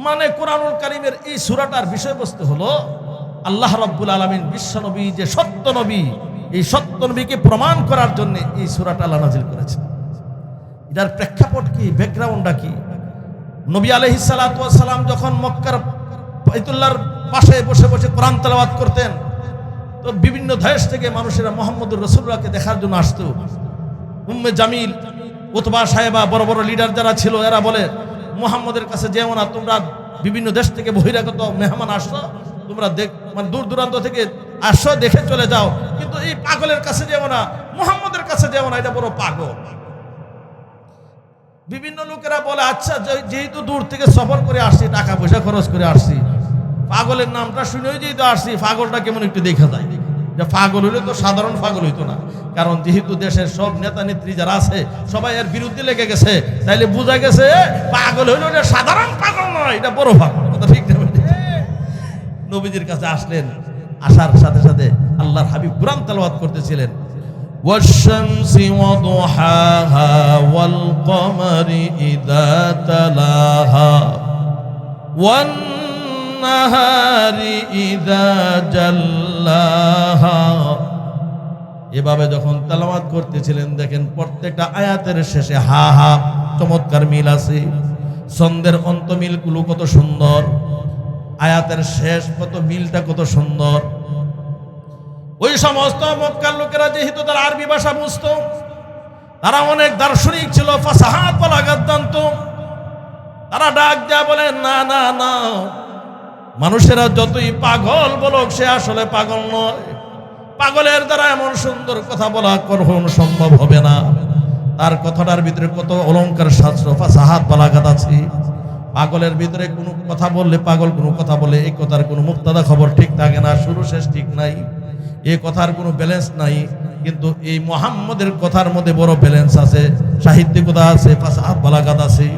মানে কুরআনুল কারীমের এই সূরাটার বিষয়বস্তু হলো আল্লাহ রাব্বুল আলামিন বিশ্ব নবী যে সত্য নবী, এই সত্য নবীকে প্রমাণ করার জন্য এই সূরাটা আল্লাহ নাযিল করেছেন। এটার প্রেক্ষাপট কি, ব্যাকগ্রাউন্ডটা কি? নবী আলাইহিস সালাতু ওয়াস সালাম যখন মক্কার বাইতুল্লাহর পাশে বসে বসে কোরআন তেলাওয়াত করতেন, তো বিভিন্ন দেশ থেকে মানুষেরা মুহাম্মদুর রাসূলুল্লাহকে দেখার জন্য আসতো। উম্মে জামিল, উতবা সাহেবা, বড় বড় লিডার যারা ছিল, এরা বলে মুহাম্মদের কাছে যেও না, তোমরা বিভিন্ন দেশ থেকে বহিরাগত মেহমান আসছো, তোমরা মানে দূর দূরান্ত থেকে আসছো, দেখে চলে যাও, কিন্তু এই পাগলের কাছে যেও না, মুহাম্মদের কাছে যেও না, এটা বড় পাগল। বিভিন্ন লোকেরা বলে, আচ্ছা যেহেতু দূর থেকে সফর করে আসছি, টাকা পয়সা খরচ করে আসছি, পাগলের নামটা শুনেই যেহেতু আসছি, পাগলটা কেমন একটু দেখা যায়। যে পাগল হইলে তো সাধারণ পাগল হইতো না, কারণ যেহেতু দেশের সব নেতা নেত্রী যারা আছে সবাই এর বিরুদ্ধে লেগে গেছে, তাইলে বোঝা গেছে পাগল হইলে এটা সাধারণ পাগল নয়, এটা বড় পাগল। কথা ঠিক না? নবীজির কাছে আসলেন, আসার সাথে সাথে আল্লাহর হাবিব কুরআন তেলাওয়াত করতেছিলেন, ওয়াশ-শামসি ওয়া দুহাহা ওয়াল কমারি ইযা তালাহা ওয়ান নাহারি ইযা জাল্লাহা। এভাবে যখন তেলাওয়াত করতেছিলেন, দেখেন প্রত্যেকটা আয়াতের শেষে হা হা চমৎকার মিল আছে। ছন্দের অন্তমিল গুলো কত সুন্দর, আয়াতের শেষ কত মিলটা কত সুন্দর। ওই সমস্ত মক্কার লোকেরা যেহেতু তারা আরবি ভাষা বুঝতো, তারা অনেক দার্শনিক ছিল, ফাসাহাত বালাগাত জানতো, তারা ডাক দেয়া বলেন, না না না, মানুষেরা যতই পাগল বলুক সে আসলে পাগল নয়, পাগলের দ্বারা এমন সুন্দর কথা বলা কখনো সম্ভব হবে না। তার কথাটার ভিতরে কত অলংকার শাস্ত্র ফাসাহাত বালাগাত আছে। পাগলের ভিতরে কোনো কথা বললে, পাগল কোনো কথা বলে, এই কথার কোনো মুক্তাদা খবর ঠিক থাকে না, শুরু শেষ ঠিক নাই। এই কথার কোনো ব্যালেন্স নাই, কিন্তু এই মুহাম্মদের কথার মধ্যে বড় ব্যালেন্স আছে, সাহিত্যিকতা আছে, ফাসাহাত বালাগাত আছে।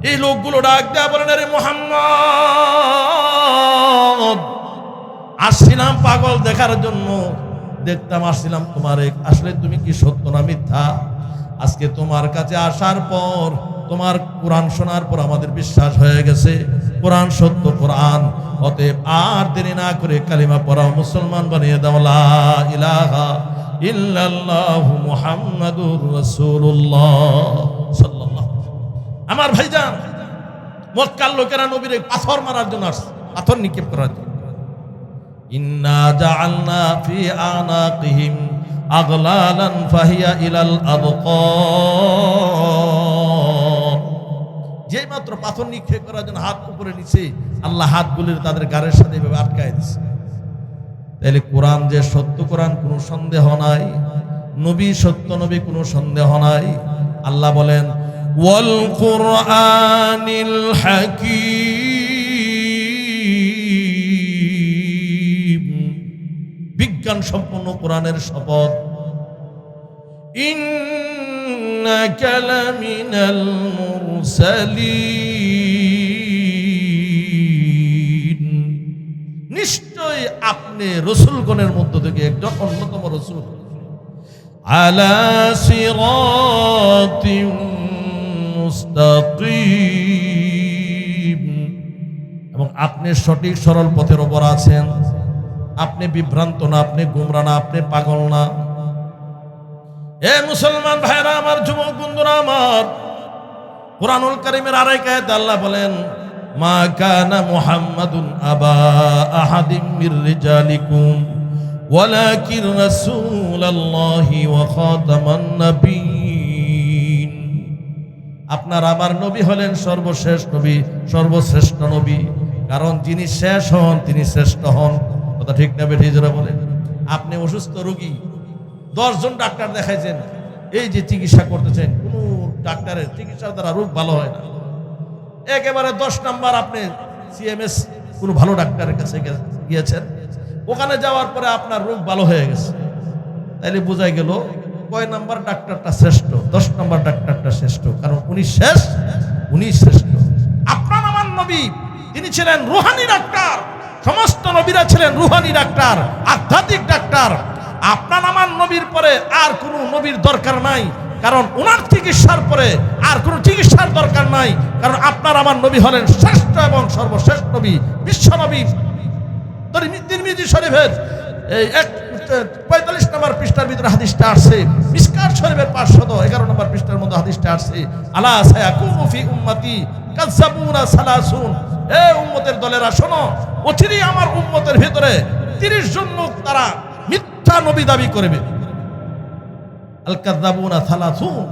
এই লোকগুলো ডাক দেয়া বলেন, আরে মুহাম্মদ, আসছিলাম পাগল দেখার জন্য, দেখতাম আসছিলাম তোমারে, আসলে তুমি কি সত্য না মিথ্যা? আজকে তোমার কাছে আসার পর, তোমার কোরআন শোনার পর আমাদের বিশ্বাস হয়ে গেছে কোরআন সত্য কোরআন। অতএব আর দেরি না করে কালিমা পড়াও, মুসলমান বানিয়ে দাও, লা ইলাহা ইল্লাল্লাহু মুহাম্মাদুর রাসূলুল্লাহ সাল্লাল্লাহু। আমার ভাইজান, মক্কার লোকেরা নবীরে পাথর মারার জন্য আসছে, পাথর নিক্ষেপ করার জন্য। ইন্না জাআলনা ফি আনাকিহিম আগলালান ফাহিয়া ইলাল আদকান। যেই মাত্র পাথর নিক্ষেপ করার জন্য হাত উপরে নিচে, আল্লাহ হাতগুলির তাদের গাড়ের সাথে এভাবে আটকায় দিচ্ছে। তাহলে কোরআন যে সত্য কোরআন, কোনো সন্দেহ নাই, নবী সত্য নবী, কোনো সন্দেহ নাই। আল্লাহ বলেন, ওয়াল কুরআনিল হাকীম, বিজ্ঞান সম্পন্ন কোরআনের শপথ। ইন্নাকা লামিনাল মুরসালিন, নিশ্চয় আপনি রাসূলগণের মধ্য থেকে একজন অন্যতম রাসূল। আলা সিরাতিন মুস্তাকিম, এবং আপনি সঠিক সরল পথের উপর আছেন। আপনি বিভ্রান্ত না, আপনি গুমরা না, আপনি পাগল না। এ মুসলমান ভাইরা আমার, যুবক বন্ধুরা আমার, কুরআনুল কারীমের আরেক আয়াতে আল্লাহ বলেন, মা কানা মুহাম্মাদুন আবা আহাদিম মির রিজালিকুম ওয়ালাকিন রাসূলুল্লাহি ওয়া খাতামান নাবিয়্যিন। আপনার আমার নবী হলেন সর্বশেষ নবী, সর্বশ্রেষ্ঠ নবী, কারণ যিনি শেষ হন তিনি শ্রেষ্ঠ হন। কথা ঠিক না বেঠিক যারা বলেন? আপনি অসুস্থ রোগী, 10 জন ডাক্তার দেখাইছেন, এই যে চিকিৎসা করতেছেন, কোন ডাক্তারের চিকিৎসার দ্বারা রোগ ভালো হয় না। একেবারে 10 নাম্বার আপনি সিএমএস কোন ভালো ডাক্তারের কাছে গিয়েছেন, ওখানে যাওয়ার পরে আপনার রোগ ভালো হয়ে গেছে, তাইলে বোঝা গেল কয় নাম্বার ডাক্তারটা শ্রেষ্ঠ? 10 নাম্বার ডাক্তারটা শ্রেষ্ঠ, কারণ উনি শেষ, উনি শ্রেষ্ঠ। আপনার আমার নবী তিনি ছিলেন রুহানি ডাক্তার, সমস্ত নবীরা ছিলেন রুহানি ডাক্তার, আধ্যাত্মিক ডাক্তার। আপনার আমার নবীর পরে আর কোন নবীর দরকার নাই, কারণ উনার চিকিৎসার পরে আর কোন চিকিৎসার দরকার নাই, কারণ আপনার আমার নবী হলেন শ্রেষ্ঠ এবং সর্বশ্রেষ্ঠ নবী, বিশ্ব নবী। তিরমিজি শরীফের এই 45 নম্বর পৃষ্ঠার ভিতরে হাদিসটা আসছে, মিশকাত শরীফের 511 নম্বর পৃষ্ঠার মধ্যে হাদিসটা আসছে, আলা সায়াকুমু ফি উম্মতি কাযাবুনা সালাসুন। এ উম্মতের দলেরা শোনো, অচিরেই আমার উম্মতের ভিতরে 30 জন লোক তারা মিথ্যা নবী দাবি করবে। আল কাযাবুনা সালাসুন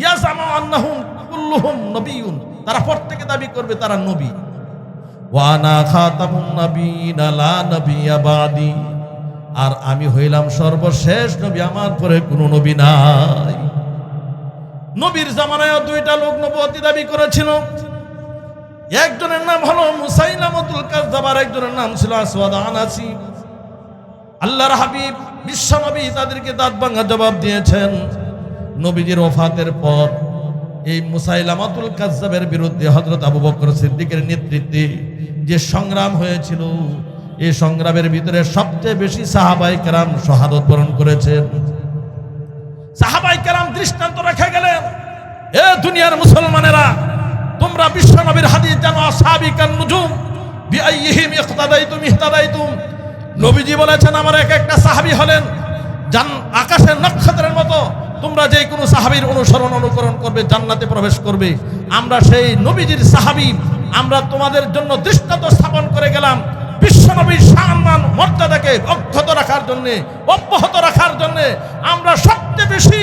ইয়াজামু আন্নাহুম কুল্লুহুম নবিয়্যুন, তারা প্রত্যেকে দাবি করবে তারা নবী। ওয়া আনা খাতামুন নাবিয়্যিনা লা নাবিয়্যা বাদি, আর আমি হইলাম সর্বশেষ নবী, আমার পরে কোনো নবী নাই। নবীর জামানায় 2টা লোক নবুয়তি দাবি করেছিল, একজনের নাম হলো মুসাইলামাতুল কাযযাব, আর একজনের নাম ছিল আসওয়াদ আনাসি। আল্লাহর হাবিব বিশ্ব নবী তাদেরকে দাঁত ভাঙা জবাব দিয়েছেন। নবীজির ওফাতের পর এই মুসাইলামাতুল কাযযাবের বিরুদ্ধে হযরত আবু বকর সিদ্দিকের নেতৃত্বে যে সংগ্রাম হয়েছিল, এই সংগ্রামের ভিতরে সবচেয়ে বেশি সাহাবায়ে কেরাম শাহাদাত বরণ করেছেন। সাহাবায়ে কেরাম দৃষ্টান্ত রেখে গেলেন, এ দুনিয়ার মুসলমানেরা, তোমরা বিশ্ব নবীর হাদিস জানো, আসহাবিকান নুজুম বিআইহিম ইখতাদাইতুম ইহতাদাইতুম। নবীজি বলেছেন, আমার এক একটা সাহাবী হলেন আকাশের নক্ষত্রের মতো, তোমরা যে কোনো সাহাবীর অনুসরণ অনুকরণ করবে জান্নাতে প্রবেশ করবে। আমরা সেই নবীজির সাহাবী, আমরা তোমাদের জন্য দৃষ্টান্ত স্থাপন করে গেলাম। বিশ্বনবীর সম্মান মর্যাদাকে অক্ষত রাখার জন্য, অব্যাহত রাখার জন্য আমরা সবচেয়ে বেশি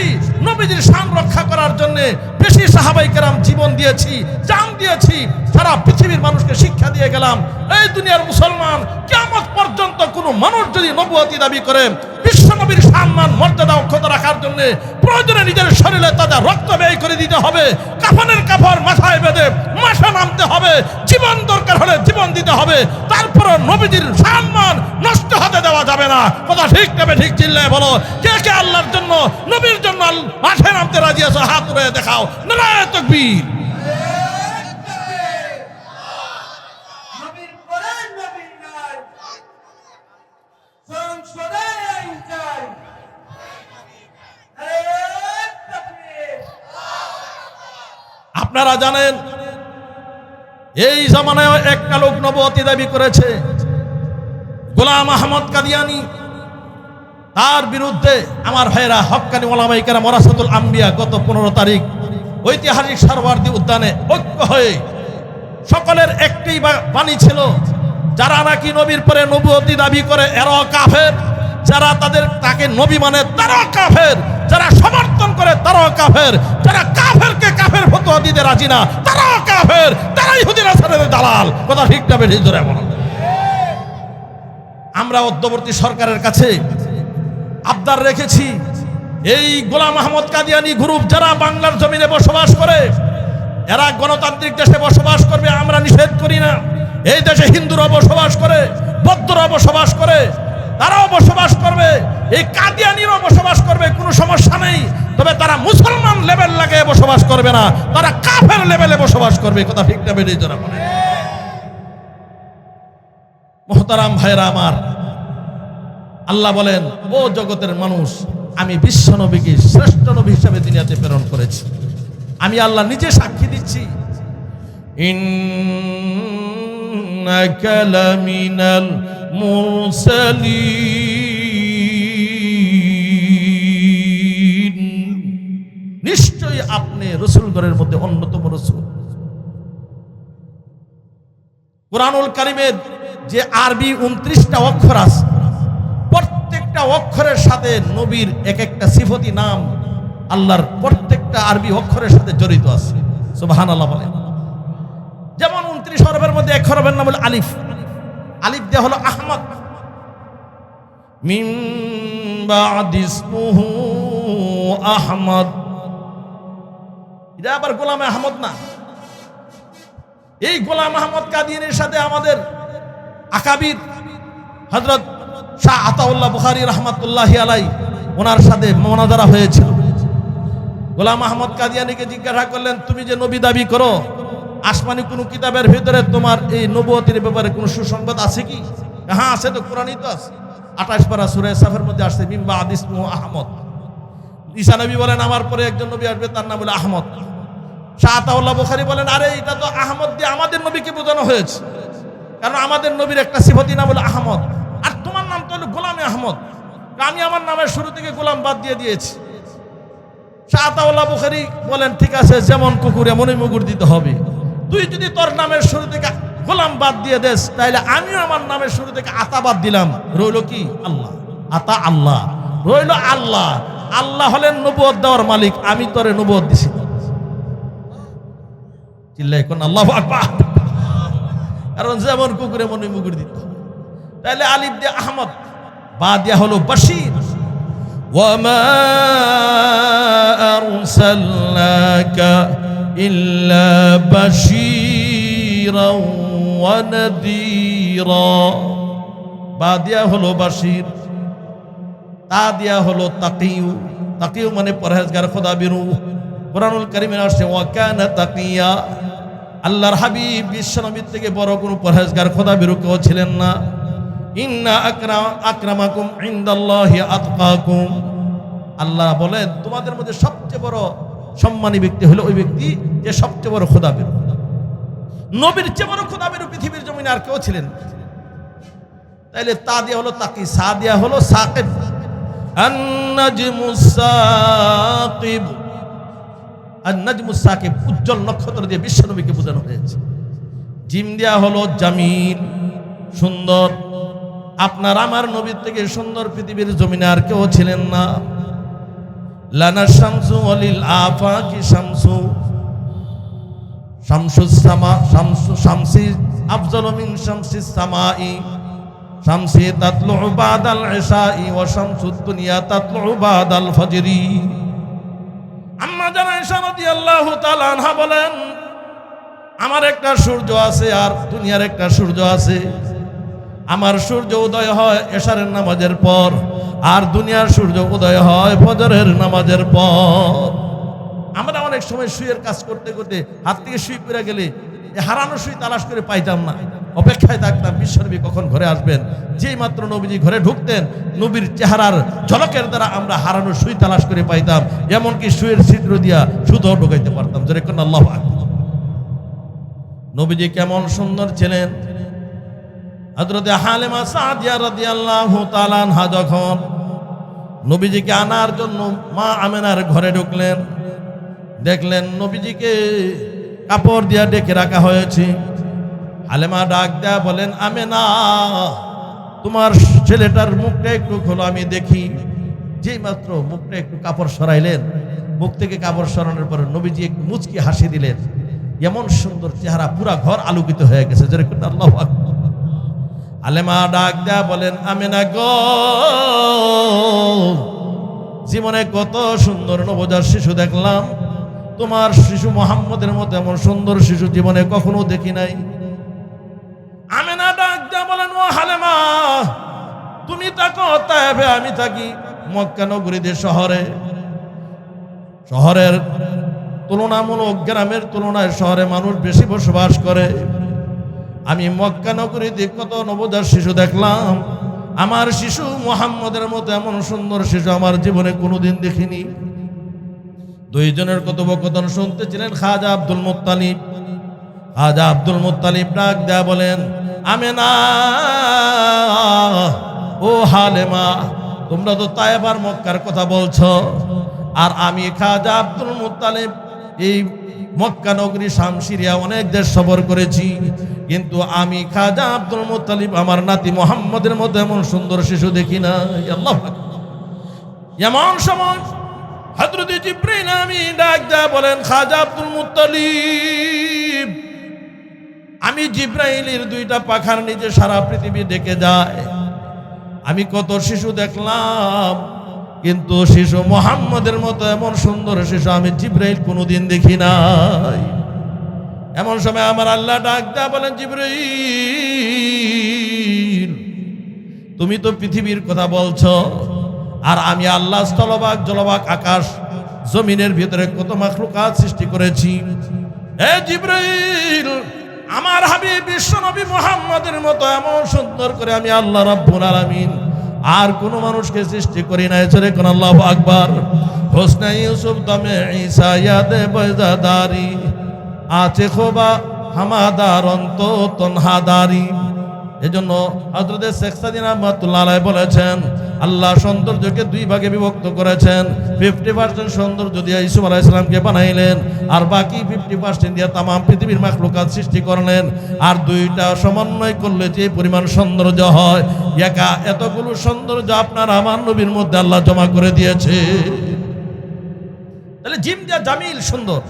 নবীজির শান রক্ষা করার জন্য বেশি সাহাবায়ে কেরাম জীবন দিয়েছি, জান দিয়েছি, সারা পৃথিবীর মানুষকে শিক্ষা দিয়ে গেলাম। এই দুনিয়ার মুসলমান, কিয়ামত পর্যন্ত কোনো মানুষ যদি নবুয়তি দাবি করে, বিশ্বনবীর সম্মান মর্যাদা অক্ষত রাখার জন্য প্রয়োজনে নিজের শরীরে তাজা রক্ত ব্যয় করে দিতে হবে, কাফনের কাপড় মাথায় বেঁধে মাথা নামতে হবে, জীবন দরকার হলে জীবন দিতে হবে, তারপর নবীজির সম্মান নষ্ট হতে দেওয়া যাবে যাবে না। কথা ঠিক তবে ঠিক চিল্লায় বলো, কে কে আল্লাহর জন্য নবীর জন্য মাঠে নামতে রাজি আছো? হাত উড়ে দেখাও। নারায়ে তাকবীর। আপনারা জানেন এই জামানায় একটা লোক নবুয়তি দাবি করেছে, গোলাম আহমদ কাদিয়ানী। তার বিরুদ্ধে আমার ভাইরা হক্কানি ওলামায়ে কেরাম ওয়ারাসাতুল আম্বিয়া গত 15 তারিখ ঐতিহাসিক সরওয়ার্দী উদ্যানে ঐক্য হয়ে সকলের একটি বাণী ছিল, যারা নাকি নবীর পরে নবুয়তি দাবি করে এরাও কাফের, যারা তাকে নবী মানে তারাও কাফের, যারা সমর্থন করে তারাও কাফের, যারা কাফেরকে কাফের ফতোয়া দিতে রাজি না তারাও কাফের, তারা ইহুদি নাসারাদের দালাল। কথা ঠিক না বেশি জোরে বলো। আমরা অন্তর্বর্তী সরকারের কাছে আবদার রেখেছি, এই গোলাম আহমদ কাদিয়ানী গ্রুপ যারা বাংলার জমিনে বসবাস করে, এরা গণতান্ত্রিক দেশে বসবাস করবে আমরা নিষেধ করি না। এই দেশে হিন্দুরা বসবাস করে, বৌদ্ধরা বসবাস করে, তারাও বসবাস করবে, এই কাদিয়ানীরাও বসবাস করবে, কোনো সমস্যা নেই। তবে তারা মুসলমান লেভেল লাগিয়ে বসবাস করবে না, তারা কাফের লেভেলে বসবাস করবে। কথা ঠিক না বেরিয়ে যারা বলে। মুহতারাম ভাইরা আমার, আল্লাহ বলেন, ও জগতের মানুষ, আমি বিশ্ব নবীকে শ্রেষ্ঠ নবী হিসেবে দুনিয়াতে প্রেরণ করেছি। আমি আল্লাহ নিজে সাক্ষী দিচ্ছি, ইন্নাকা লামিনাল মুরসালিন, নিশ্চয়ই আপনি রাসূলগণের মধ্যে অন্যতম রাসূল। কুরআনুল কারীমের যে আরবি 29টা অক্ষর আছে, প্রত্যেকটা অক্ষরের সাথে নবীর এক একটা সিফতি নাম আল্লাহর প্রত্যেকটা আরবি অক্ষরের সাথে জড়িত আছে। সুবহানাল্লাহ বলেন। যেমন 29 হরফের মধ্যে এক হরফের নাম হলো আলিফ। আলিফ দেয়া হলো আহমদ, মিন বাদি ইসমুহু আহমদ। এটা আবার গোলাম আহমদ না, এই গোলাম আহমদ কাদিয়ানীর সাথে আমাদের আকাবির হযরত শাহ আতাউল্লাহ বুখারী রাহমাতুল্লাহি আলাইহি ওনার সাথে মুনাজারা হয়েছিল। গোলাম আহমদ কাদিয়ানীকে জিজ্ঞাসা করলেন, তুমি যে নবী দাবি করো, আসমানি কোন কিতাবের ভিতরে তোমার এই নবুয়তির ব্যাপারে কোন সুসংবাদ আছে কি? হ্যাঁ আছে, তো কোরআনই তো আছে। 28 পারা সূরা সাফের মধ্যে আসছে, মিন বাদি ইসমুহু আহমদ। ঈসা নবী বলেন, আমার পরে একজন নবী আসবে, তার নাম হলো আহমদ। শাহ আতাউল্লাহ বুখারী বলেন, আরে এটা তো আহমদ দিয়ে আমাদের নবীকে বোঝানো হয়েছে, কারণ আমাদের নবীর একটা সিফতি নাম হলো আহমদ, আর তোমার নাম তো হলো গোলামে আহমদ। আমি আমার নামের শুরু থেকে গোলাম বাদ দিয়ে দিয়েছি। শাহ আতাউল্লাহ বুখারী বলেন, ঠিক আছে, যেমন কুকুর এমনই মুগুর দিতে হবে। তুই যদি তোর নামের শুরু থেকে গোলাম বাদ দিয়ে দেস, তাইলে আমিও আমার নামের শুরু থেকে আতা বাদ দিলাম, রইল কি? আল্লাহ। আতা আল্লাহ, রইল আল্লাহ। আল্লাহ হলেন নবুয়ত দেওয়ার মালিক, আমি তোরে নবুয়ত দিছি। চিল্লাই কোন আল্লাহু আকবার। কারণ যেমন কুকুর এমনই মুগুর দিতে হবে। তাইলে আলিফ দিয়ে আহমদ, বা দিয়া হলো বাশীর। ওয়ামা আরসালনাকা ইল্লা বাশীরাও ওয়া নাযীরা। বা দিয়া হলো বাশীর, তা দিয়া হলো তাকিউ। তাকিউ মানে পরহেজগার, খোদাবিরু। কুরআনুল কারীমে আসছে ওয়া কানা তাকিয়া। আল্লাহর হাবিব বিশ্বনবীর থেকে বড় কোনো পরহেজগার, খোদাবিরু কেউ ছিলেন না। ইন্না আকরামাকুম ইনদাল্লাহি আতকাকুম। আল্লাহ বলেন, তোমাদের মধ্যে সবচেয়ে বড় সম্মানী ব্যক্তি হলো ওই ব্যক্তি যে সবচেয়ে বড় খোদাবিরু। নবীর চেয়ে বড় খোদাবিরু পৃথিবীর জমিনে আর কেউ ছিলেন। তাইলে তা দিয়া হলো তাকি, সা দিয়া হলো সাকিব। আন-নাজমুস সাকিব, আন-নাজমুস সাকিব উজ্জ্বল নক্ষত্র দিয়ে বিশ্বনবীকে বোঝানো হয়েছে। জিম দেয়া হলো জামিল, সুন্দর। আপনার আমার নবীর থেকে সুন্দর পৃথিবীর জমিনে আর কেউ ছিলেন না। লানা শামসু ওয়ালিল আফাকি শামসু, শামসুস সামা, শামসি আফজালু মিন শামসিস সামাই। শামসি তাতলু বাদাল ইশাই ওয়া শামসুদ দুনিয়া তাতলু বাদাল ফজরি। আম্মা জানা আয়েশা রাদিয়াল্লাহু তাআলা আনহা বলেন, আমার একটা সূর্য আছে আর দুনিয়ার একটা সূর্য আছে। আমার সূর্য উদয় হয় এশারের নামাজের পর, আর দুনিয়ার সূর্য উদয় হয় ফজরের নামাজের পর। আমরা অনেক সময় শুয়ের কাজ করতে করতে হাত থেকে শুয়ে পড়ে গেলে হারানো শুই তালাশ করে পাইতাম না, অপেক্ষায় থাকতাম বিশ্বনবী কখন ঘরে আসবেন। যেই মাত্র নবীজি ঘরে ঢুকতেন, নবীর চেহারার ঝলকের দ্বারা আমরা হারানো সুই তালাশ করে পাইতাম, এমনকি শুয়ের ছিদ্র দিয়া সুতো ঢুকাইতে পারতাম। যেরকম আল্লাহু আকবার। নবীজি কেমন সুন্দর ছিলেন। হযরতে হালিমা সাদিয়া রাদিয়াল্লাহু তাআলা আনহা যখন নবীজিকে আনার জন্য মা আমেনার ঘরে ঢুকলেন, দেখলেন নবীজিকে কাপড় দিয়া ডেকে রাখা হয়েছে। হালিমা ডাক দেয়া বলেন, আমেনা, তোমার ছেলেটার মুখটা একটু খোলো আমি দেখি। যেই মাত্র মুখটা একটু কাপড় সরাইলেন, মুখ থেকে কাপড় সরানোর পর নবীজি একটু মুচকি হাসি দিলেন। এমন সুন্দর চেহারা, পুরা ঘর আলোকিত হয়ে গেছে। যেরকম আল্লাহু আকবার। হালিমা ডাক দেয়া বলেন, আমেনা গো, জীবনে কত সুন্দর নবজাত শিশু দেখলাম, তোমার শিশু মুহাম্মদের মতো এমন সুন্দর শিশু জীবনে কখনো দেখি নাই। আমেনা ডাক দেয়া বলেন, ও হালিমা, তুমি থাকো তায়েফে, আমি থাকি মক্কা নগরীতে শহরে। শহরের তুলনামূলক গ্রামের তুলনায় শহরে মানুষ বেশি বসবাস করে। আমি মক্কা নগরীতে কত নবজাত শিশু দেখলাম, আমার শিশু মুহাম্মদের মতো এমন সুন্দর শিশু আমার জীবনে কোনোদিন দেখিনি। দুইজনের কথোপকথন শুনতেছিলেন খাজা আব্দুল মুত্তালিব। খাজা আব্দুল মুত্তালিব ডাক দেয়া বলেন, আমেনা, ও হালিমা, তোমরা তো তায়েফ আর মক্কার কথা বলছো, আর আমি খাজা আব্দুল মুত্তালিব এই মক্কা নগরী, শাম, সিরিয়া অনেক দেশ সফর করেছি, কিন্তু আমি খাজা আব্দুল মুত্তালিব আমার নাতি মুহাম্মদের মতো এমন সুন্দর শিশু দেখি না। আল্লাহু আকবার। এমন সময় হযরত জিবরাইল আমি ডাক দেয়া বলেন, খাজা আব্দুল মুত্তালিব, আমি জিবরাইলের দুইটা পাখার নিচে সারা পৃথিবী ডেকে যায়। আমি কত শিশু দেখলাম, কিন্তু শিশু মুহাম্মদের মতো এমন সুন্দর শিশু আমি জিবরাইল কোনোদিন দেখি নাই। এমন সময় আমার আল্লাহ ডাক দেয়া বলেন, জিবরাইল, তুমি তো পৃথিবীর কথা বলছো, আর আমি আল্লাহ স্থলভাগ, জলভাগ, আকাশ, জমিনের ভিতরে কত মাখলুকাত সৃষ্টি করেছি। হে জিবরাইল, আমার হাবিব বিশ্বনবী মুহাম্মদের মতো এমন সুন্দর করে আমি আল্লাহ রাব্বুল আলামিন আর কোন মানুষকে সৃষ্টি করি নাই। জোরে কোন আল্লাহু আকবার। হোসনে ইউসুফ দমে ঈসা ইয়াদে বয়জাদারি আছে খোবা হামাদার অন্ত তনহাদারি। এজন্য হযরত শেখ সাদিন রাহমাতুল্লাহ আলাইহি বলেছেন, আল্লাহ সৌন্দর্যকে দুই ভাগে বিভক্ত করেছেন। 50% সৌন্দর্য দিয়ে ইউসুফ আলাইহিস সালামকে বানাইলেন, আর বাকি 50% দিয়ে তাম পৃথিবীর মাখলুকাত সৃষ্টি করলেন। আর দুইটা সমন্বয় করলে যে পরিমাণ সৌন্দর্য হয়, একা এতগুলো সৌন্দর্য আপনার আমার নবীর মধ্যে আল্লাহ জমা করে দিয়েছে। তাহলে জিম দিয়া জামিল, সুন্দর।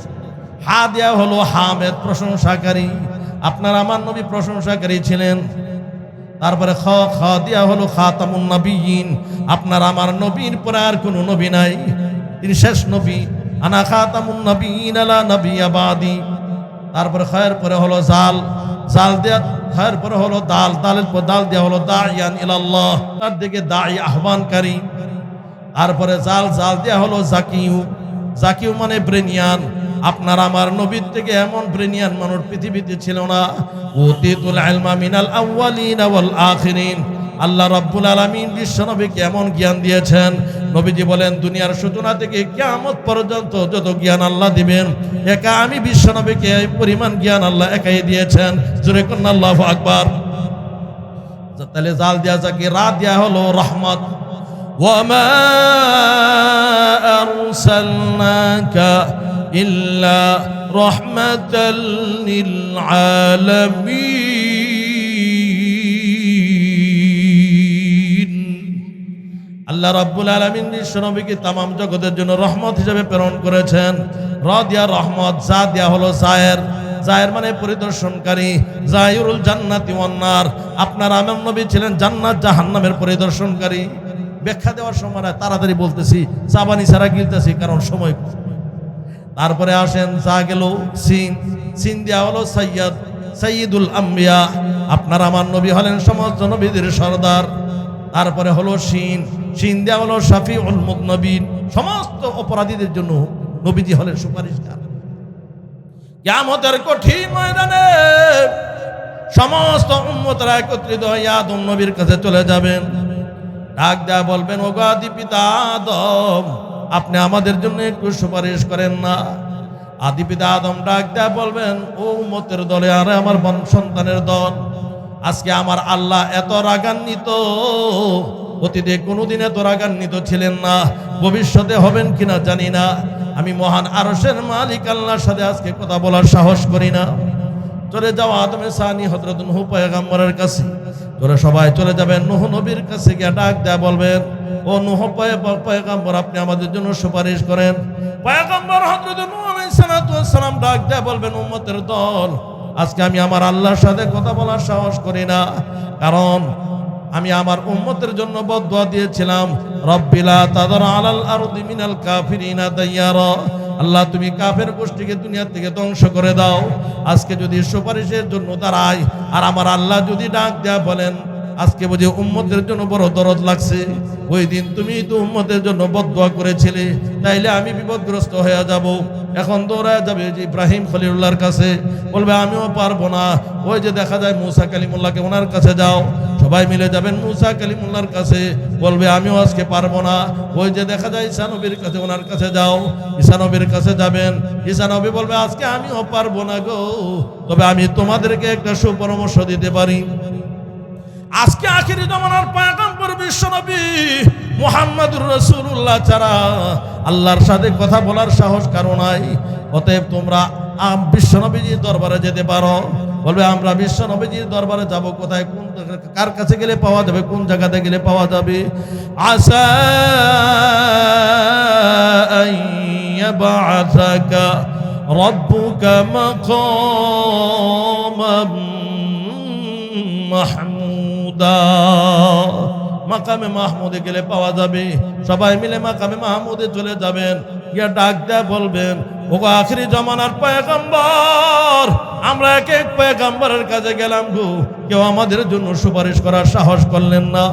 হা দেয়া হলো হামেদ, প্রশংসাকারী। আপনার আমার নবী প্রশংসাকারী ছিলেন। তারপরে খ দিয়া হলো খাতামুন নবিয়্যিন। আপনার আমার নবীর পরে আর কোনো নবী নাই, তিনি শেষ নবী। আনা খাতামুন নবিয়্যিন লা নবিয়্যা বাদি। তারপরে খয়ের পরে হলো জাল, জাল দেয়া খয়ের পরে হলো দাল, দালের পর দাল দেয়া হলো দাইয়ান ইলাল্লাহ, তার দিকে দাই, আহ্বানকারী। তারপরে জাল, জাল দেয়া হলো জাকিউ, জাকিউ মানে ব্রেনিয়ান। আপনার আমার নবীর থেকে এমন ব্রেনিয়ান মানুষ পৃথিবীতে ছিল না। উতিতুল ইলমা মিনাল আউয়ালিন ওয়াল আখিরিন। আল্লাহ রাব্বুল আলামিন বিশ্বনবীকে এমন জ্ঞান দিয়েছেন, নবীজি বলেন দুনিয়ার সূচনা থেকে কিয়ামত পর্যন্ত যত জ্ঞান আল্লাহ দিবেন, একা আমি বিশ্বনবীকে এই পরিমাণ জ্ঞান আল্লাহ একাই দিয়েছেন। জোরে কোন আল্লাহু আকবার। তাহলে জাল দেয়া যাকে রা দেয়া হলো রহমত। ওয়ামা আরসালনাকা ইল্লা রাহমাতাল লিল আলামিন। আল্লাহ রাব্বুল আলামিন বিশ্বনবীকে তামাম জগতের জন্য রহমত হিসেবে প্রেরণ করেছেন। র দিয়া রহমত, যা দেয়া হলো জায়ের, জায়ের মানে পরিদর্শনকারী। জায়ুরুল জান্নাতি ওয়ান নার। আপনার আমার নবী ছিলেন জান্নাত জাহান্নামের পরিদর্শনকারী। ব্যাখ্যা দেওয়ার সময় তাড়াতাড়ি বলতেছি, চাবানি ছাড়া গিলতেছি, কারণ সময়। তারপরে আসেন যা গেল সিন, সিন দেওয়া হলো সৈয়দ, সাইয়্যিদুল আম্বিয়া, আপনার আমার নবী হলেন সমস্ত নবীদের সরদার। তারপরে হলো শিন, শিন দেওয়া হলো শাফিউল মুযনিবিন, সমস্ত অপরাধীদের জন্য নবীজি হলেন সুপারিশকার। কিয়ামতের কঠিন ময়দানে সমস্ত উম্মতরা একত্রিত হয়ে আদম নবীর কাছে চলে যাবেন, ডাক দেয়া বলবেন, ওগো আদি পিতা আদম, আপনি আমাদের জন্য একটু সুপারিশ করেন না। আদি পিতা আদম ডাক দেয়া বলবেন, ও উম্মতের দলে আর আমার সন্তানের দল, আজকে আমার আল্লাহ এত রাগান্বিত, অতীতে কোনোদিন এত রাগান্বিত ছিলেন না, ভবিষ্যতে হবেন কিনা জানি না। আমি মহান আরশের মালিক আল্লাহর সাথে আজকে কথা বলার সাহস করি না। চলে যাও আদমে সানি হযরত নূহ পয়গম্বরের কাছে, তোরা সবাই চলে যাবেন নূহ নবীর কাছে, গিয়ে ডাক দেয়া বলবেন, ও নূহ পয়গম্বর, আপনি আমাদের জন্য সুপারিশ করেন। পয়গম্বর হযরত নূহ আলাইহিস সালাম ডাক দেয়া বলবেন, উম্মতের দল, আজকে আমি আমার আল্লাহর সাথে কথা বলার সাহস করি না, কারণ আমি আমার উম্মতের জন্য বদদুয়া দিয়েছিলাম, রব্বিলা তাদার আলাল আরদি মিনাল কাফিরিনা দাইয়ারা, আল্লাহ তুমি কাফের গোষ্ঠীকে দুনিয়া থেকে ধ্বংস করে দাও। আজকে যদি সুপারিশের জন্য দাঁড়ায় আর আমার আল্লাহ যদি ডাক দেয়া বলেন, আজকে বুঝি উম্মতের জন্য বড় দরদ লাগছে, ওই দিন তুমি তো উম্মতের জন্য বদদুয়া করেছিলে, তাইলে আমি বিপদগ্রস্ত হয়ে যাব। এখন দৌড়ায় যাবে যে ইব্রাহিম খলিলুল্লাহর কাছে, বলবে আমিও পারবো না। ওই যে দেখা যায় মুসা কালিমুল্লাহকে ওনার কাছে যাও, সবাই মিলে যাবেন মুসা কালিমুল্লাহর কাছে, বলবে আমিও আজকে পারবো না। ওই যে দেখা যায় ঈসা নবীর কাছে, ওনার কাছে যাও, ঈসা নবীর কাছে যাবেন, ঈসা নবী বলবে আজকে আমিও পারবো না গো, তবে আমি তোমাদেরকে একটা সুপরামর্শ দিতে পারি। আজকে আখিরি জামানার পয়গম্বর বিশ্বনবী মুহাম্মদুর রাসূলুল্লাহ ছাড়া আল্লাহর সাথে কথা বলার সাহস কারো নাই। অতএব তোমরা বিশ্বনবীজির দরবারে যেতে পারো। বলবে আমরা বিশ্বনবীজির দরবারে যাব কোথায়, কোন কার কাছে গেলে পাওয়া যাবে, কোন জায়গাতে গেলে পাওয়া যাবে? আসা আইয়াবাসাকা রাব্বুকা মাকামাম মাহমুদা, মাকামে মাহমুদে গেলে পাওয়া যাবে। সবাই মিলে মাকামে মাহমুদে চলে যাবেন, গিয়া ডাক দেয়া বলবেন, ওগো আখিরি জামানার পয়গম্বর, আমরা এক এক পয়গম্বরের কাছে গেলাম গো, কেউ আমাদের জন্য সুপারিশ করার সাহস করলেন না।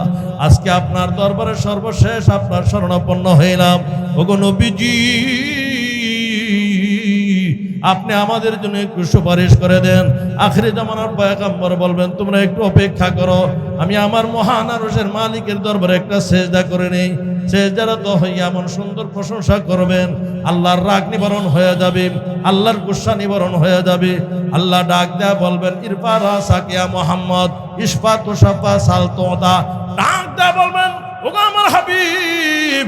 আজকে আপনার দরবারে সর্বশেষ আপনার শরণাপন্ন হইলাম, ওগো নবীজি, আপনি আমাদের জন্য একটু সুপারিশ করে দেন। আখিরি জামানার পয়গম্বর বলবেন, তোমরা একটু অপেক্ষা করো, আমি আমার মহান আরশের মালিকের দরবারে একটা সেজদা করে নেই। সেজদারত হইয়া এমন সুন্দর প্রশংসা করবেন, আল্লাহর রাগ নিবারণ হয়ে যাবে, আল্লাহর গুসা নিবারণ হয়ে যাবে। আল্লাহ ডাক দেয়া বলবেন, ইরফা রাসাকিয়া মুহাম্মদ ইশফা তুশাফা সালতোদা, ডাক দেয়া বলবেন, ওগো আমার হাবিব,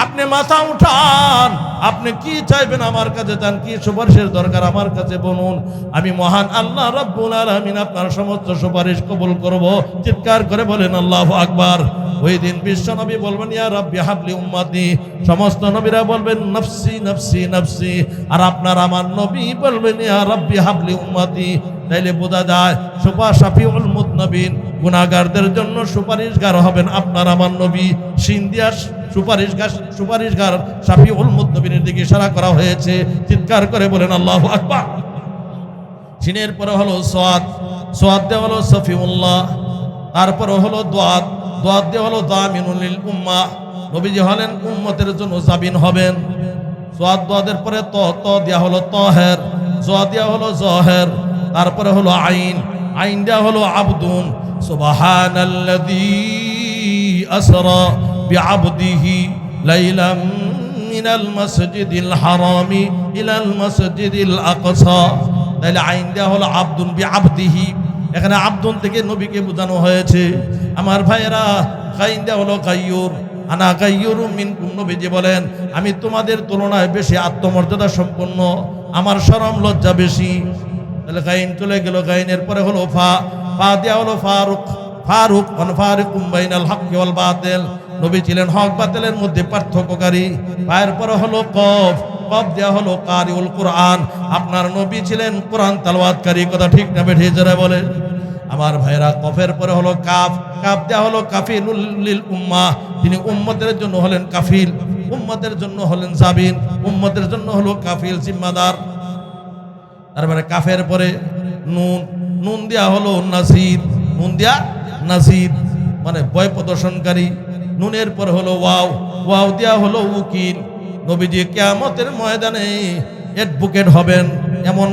আপনি মাথা উঠান, আপনি কি চাইবেন আমার কাছে চান, কি সুপারিশের দরকার আমার কাছে বলুন, আমি মহান আল্লাহ রাব্বুল আলামিন আপনার সমস্ত সুপারিশ কবুল করব। চিৎকার করে বলেন আল্লাহু আকবার। ওই দিন বিশ্বনবী বলবেন, ইয়া রাব্বি হাবলি উম্মতি, সমস্ত নবীরা বলবেন নফসি নফসি নফসি, আর আপনার আমার নবী বলবেন, ইয়া রাব্বি হাবলি উম্মতি। তাইলে বোঝা যায় শাফিউল মুযনিবিন, গুনাহগারদের জন্য সুপারিশগার হবেন আপনার আমার নবী। সিন্দিয়া সুপারিশগার শাফিউল মুযনিবিনের দিকে ইশারা করা হয়েছে। চিৎকার করে বলেন আল্লাহু আকবার। সিনের পরে হলো সাদ, সাদ দেওয়া হলো সফিউল্লাহ, তারপরে হলো দোয়াত, দোয়াত দেওয়া হলো দামিনুল লিল উম্মাহ, নবীজি হলেন উম্মতের জন্য জামিন হবেন। সাদ দোয়াদের পরে ত দেওয়া হলো তহের, জ দেওয়া হলো জহের, তারপরে হলো আইন, আইন দেওয়া হলো আবদুন। সুবহানাল্লাযী আসরা বিআবদিহি লাইলাম মিনাল মাসজিদিল হারামি ইলাল মাসজিদিল আকসা। তাহলে আইন দেওয়া হলো আবদুন বিআবদিহি, এখানে আবদুন থেকে নবীকে বোঝানো হয়েছে। আমার ভাইয়েরা, আইন দেওয়া হলো গাইয়ুর, আনা গাইয়ুরু মিনকুম, নবীজি বলেন আমি তোমাদের তুলনায় বেশি আত্মমর্যাদা সম্পন্ন, আমার শরম লজ্জা বেশি। তাহলে গাইন চলে গেল। গাইনের পরে হলো ফা, ফা দেওয়া হলো ফারুক, ফারুক ফারিকুম বাইনাল হক ওয়াল বাতিল, নবী ছিলেন হক বাতিলের মধ্যে পার্থক্যকারী। পায়ের পরে হলো কফ, কফ দেওয়া হলো কারিউল কোরআন, আপনার নবী ছিলেন কোরআন তেলাওয়াতকারী। কথা ঠিক না বেঠিক যারা বলে আমার ভাইরা। কফের পরে হলো কাফ, কাফ দেওয়া হলো কাফিলুল লিল উম্মাহ, তিনি উম্মতের জন্য হলেন কাফিল, উম্মতের জন্য হলেন জামিন, উম্মতের জন্য হলো কাফিল জিম্মাদার। তারপরে কাফের পরে নুন, নুন দেয়া হলো নাসির, নুন দেয়া নাসির মানে ভয় প্রদর্শনকারী। নুনের পর হলো ওয়াও, ওয়াও দেয়া হলো উকিল। নবীজি কিয়ামতের ময়দানে অ্যাডভোকেট হবেন, এমন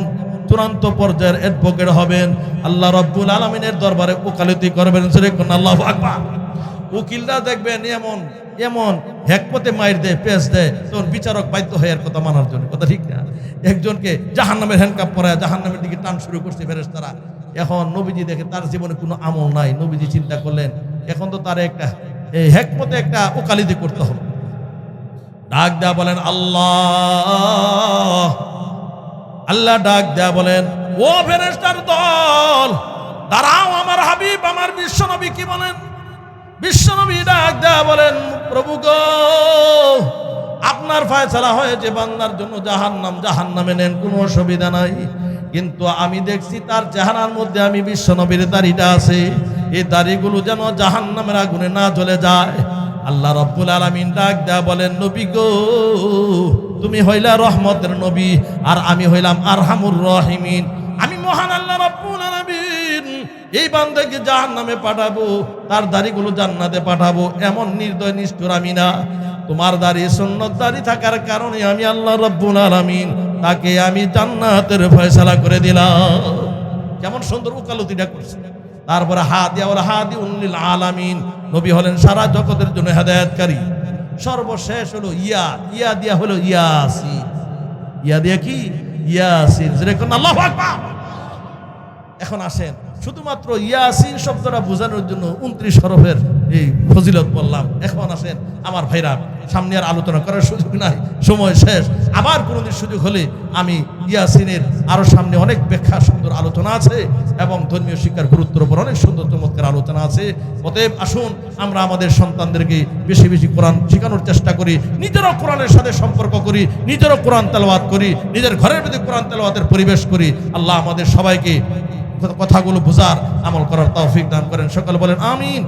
চূড়ান্ত পর্যায়ের অ্যাডভোকেট হবেন। আল্লাহ রাব্বুল আলামিনের দরবারে ওকালতি করবেন। আল্লাহু আকবার। উকিলরা দেখবেন এমন এমন হেকমতে মাইর দেয়, পেশ দেয়, তখন বিচারক বাধ্য হয় এর কথা মানার জন্য। কথা ঠিক না? একজনকে জাহান্নামের হ্যান্ডকাপ পরায় জাহান্নামের দিকে টান শুরু করছে ফেরেশতারা। এখন নবীজি দেখে তার জীবনে কোনো আমল নাই। নবীজি চিন্তা করলেন এখন তো তার একটা হেকমতে একটা ওকালতি করতে হবে। ডাক দেয়া বলেন আল্লাহ, আল্লাহ ডাক দেয়া বলেন ও ফেরেশতার দল দাঁড়াও, আমার হাবিব আমার বিশ্বনবী কি বলেন? বিশ্বনবী ডাক দেয়া বলেন প্রভু গো, আপনার ফয়সালা হয়েছে বান্দার জন্য জাহান্নাম, জাহান্নামে নেন, কোনো অসুবিধা নাই। কিন্তু আমি দেখছি তার চেহারার মধ্যে আমি বিশ্বনবীর দাড়িটা আছে, এই দাড়িগুলো যেন জাহান্নামের আগুনে না জ্বলে যায়। আল্লাহ রাব্বুল আলামিন ডাক দেয়া বলেন নবী গো, তুমি হইলা রহমতের নবী আর আমি হইলাম আরহামুর রহিমিন। আমি মহান আল্লাহ রাব্বুল আলামিন এই বান্দাকে জাহান্নামে পাঠাবো, তার দাড়িগুলো জান্নাতে পাঠাবো, এমন নির্দয় নিষ্ঠুর আমি না। তোমার দাড়ি সুন্নত দাড়ি থাকার কারণে আমি আল্লাহ রাব্বুল আলামিন তাকে আমি জান্নাতের ফয়সালা করে দিলাম। কেমন সুন্দর ওকালতিটা করছে। তারপরে হাদিয়া ওয়াল হাদিউন লিল আলামিন, নবী হলেন সারা জগতের জন্য হেদায়েতকারী। সর্বশেষ হলো ইয়া, ইয়া দিয়া হলো ইয়াসিন। ইয়া দিয়া কি? ইয়াসিন। যেরকম আল্লাহু আকবার। এখন আসেন শুধুমাত্র ইয়াসিন শব্দটা বোঝানোর জন্য 29 হরফের এই ফজিলত বললাম। এখন আসেন আমার ভাইরা, সামনে আর আলোচনা করার সুযোগ নাই, সময় শেষ। আবার কোনোদিন সুযোগ হলে আমি ইয়াসিনের আরো সামনে অনেক ব্যাখ্যা সুন্দর আলোচনা আছে এবং ধর্মীয় শিক্ষার গুরুত্বের উপর অনেক সুন্দর চমৎকার আলোচনা আছে। অতএব আসুন আমরা আমাদের সন্তানদেরকে বেশি বেশি কোরআন শেখানোর চেষ্টা করি, নিজেরাও কোরআনের সাথে সম্পর্ক করি, নিজেরাও কোরআন তেলাওয়াত করি, নিজের ঘরের মধ্যে কোরআন তেলাওয়াতের পরিবেশ করি। আল্লাহ আমাদের সবাইকে কথাগুলো বোঝার আমল করার তৌফিক দান করেন। সকলে বলেন আমিন।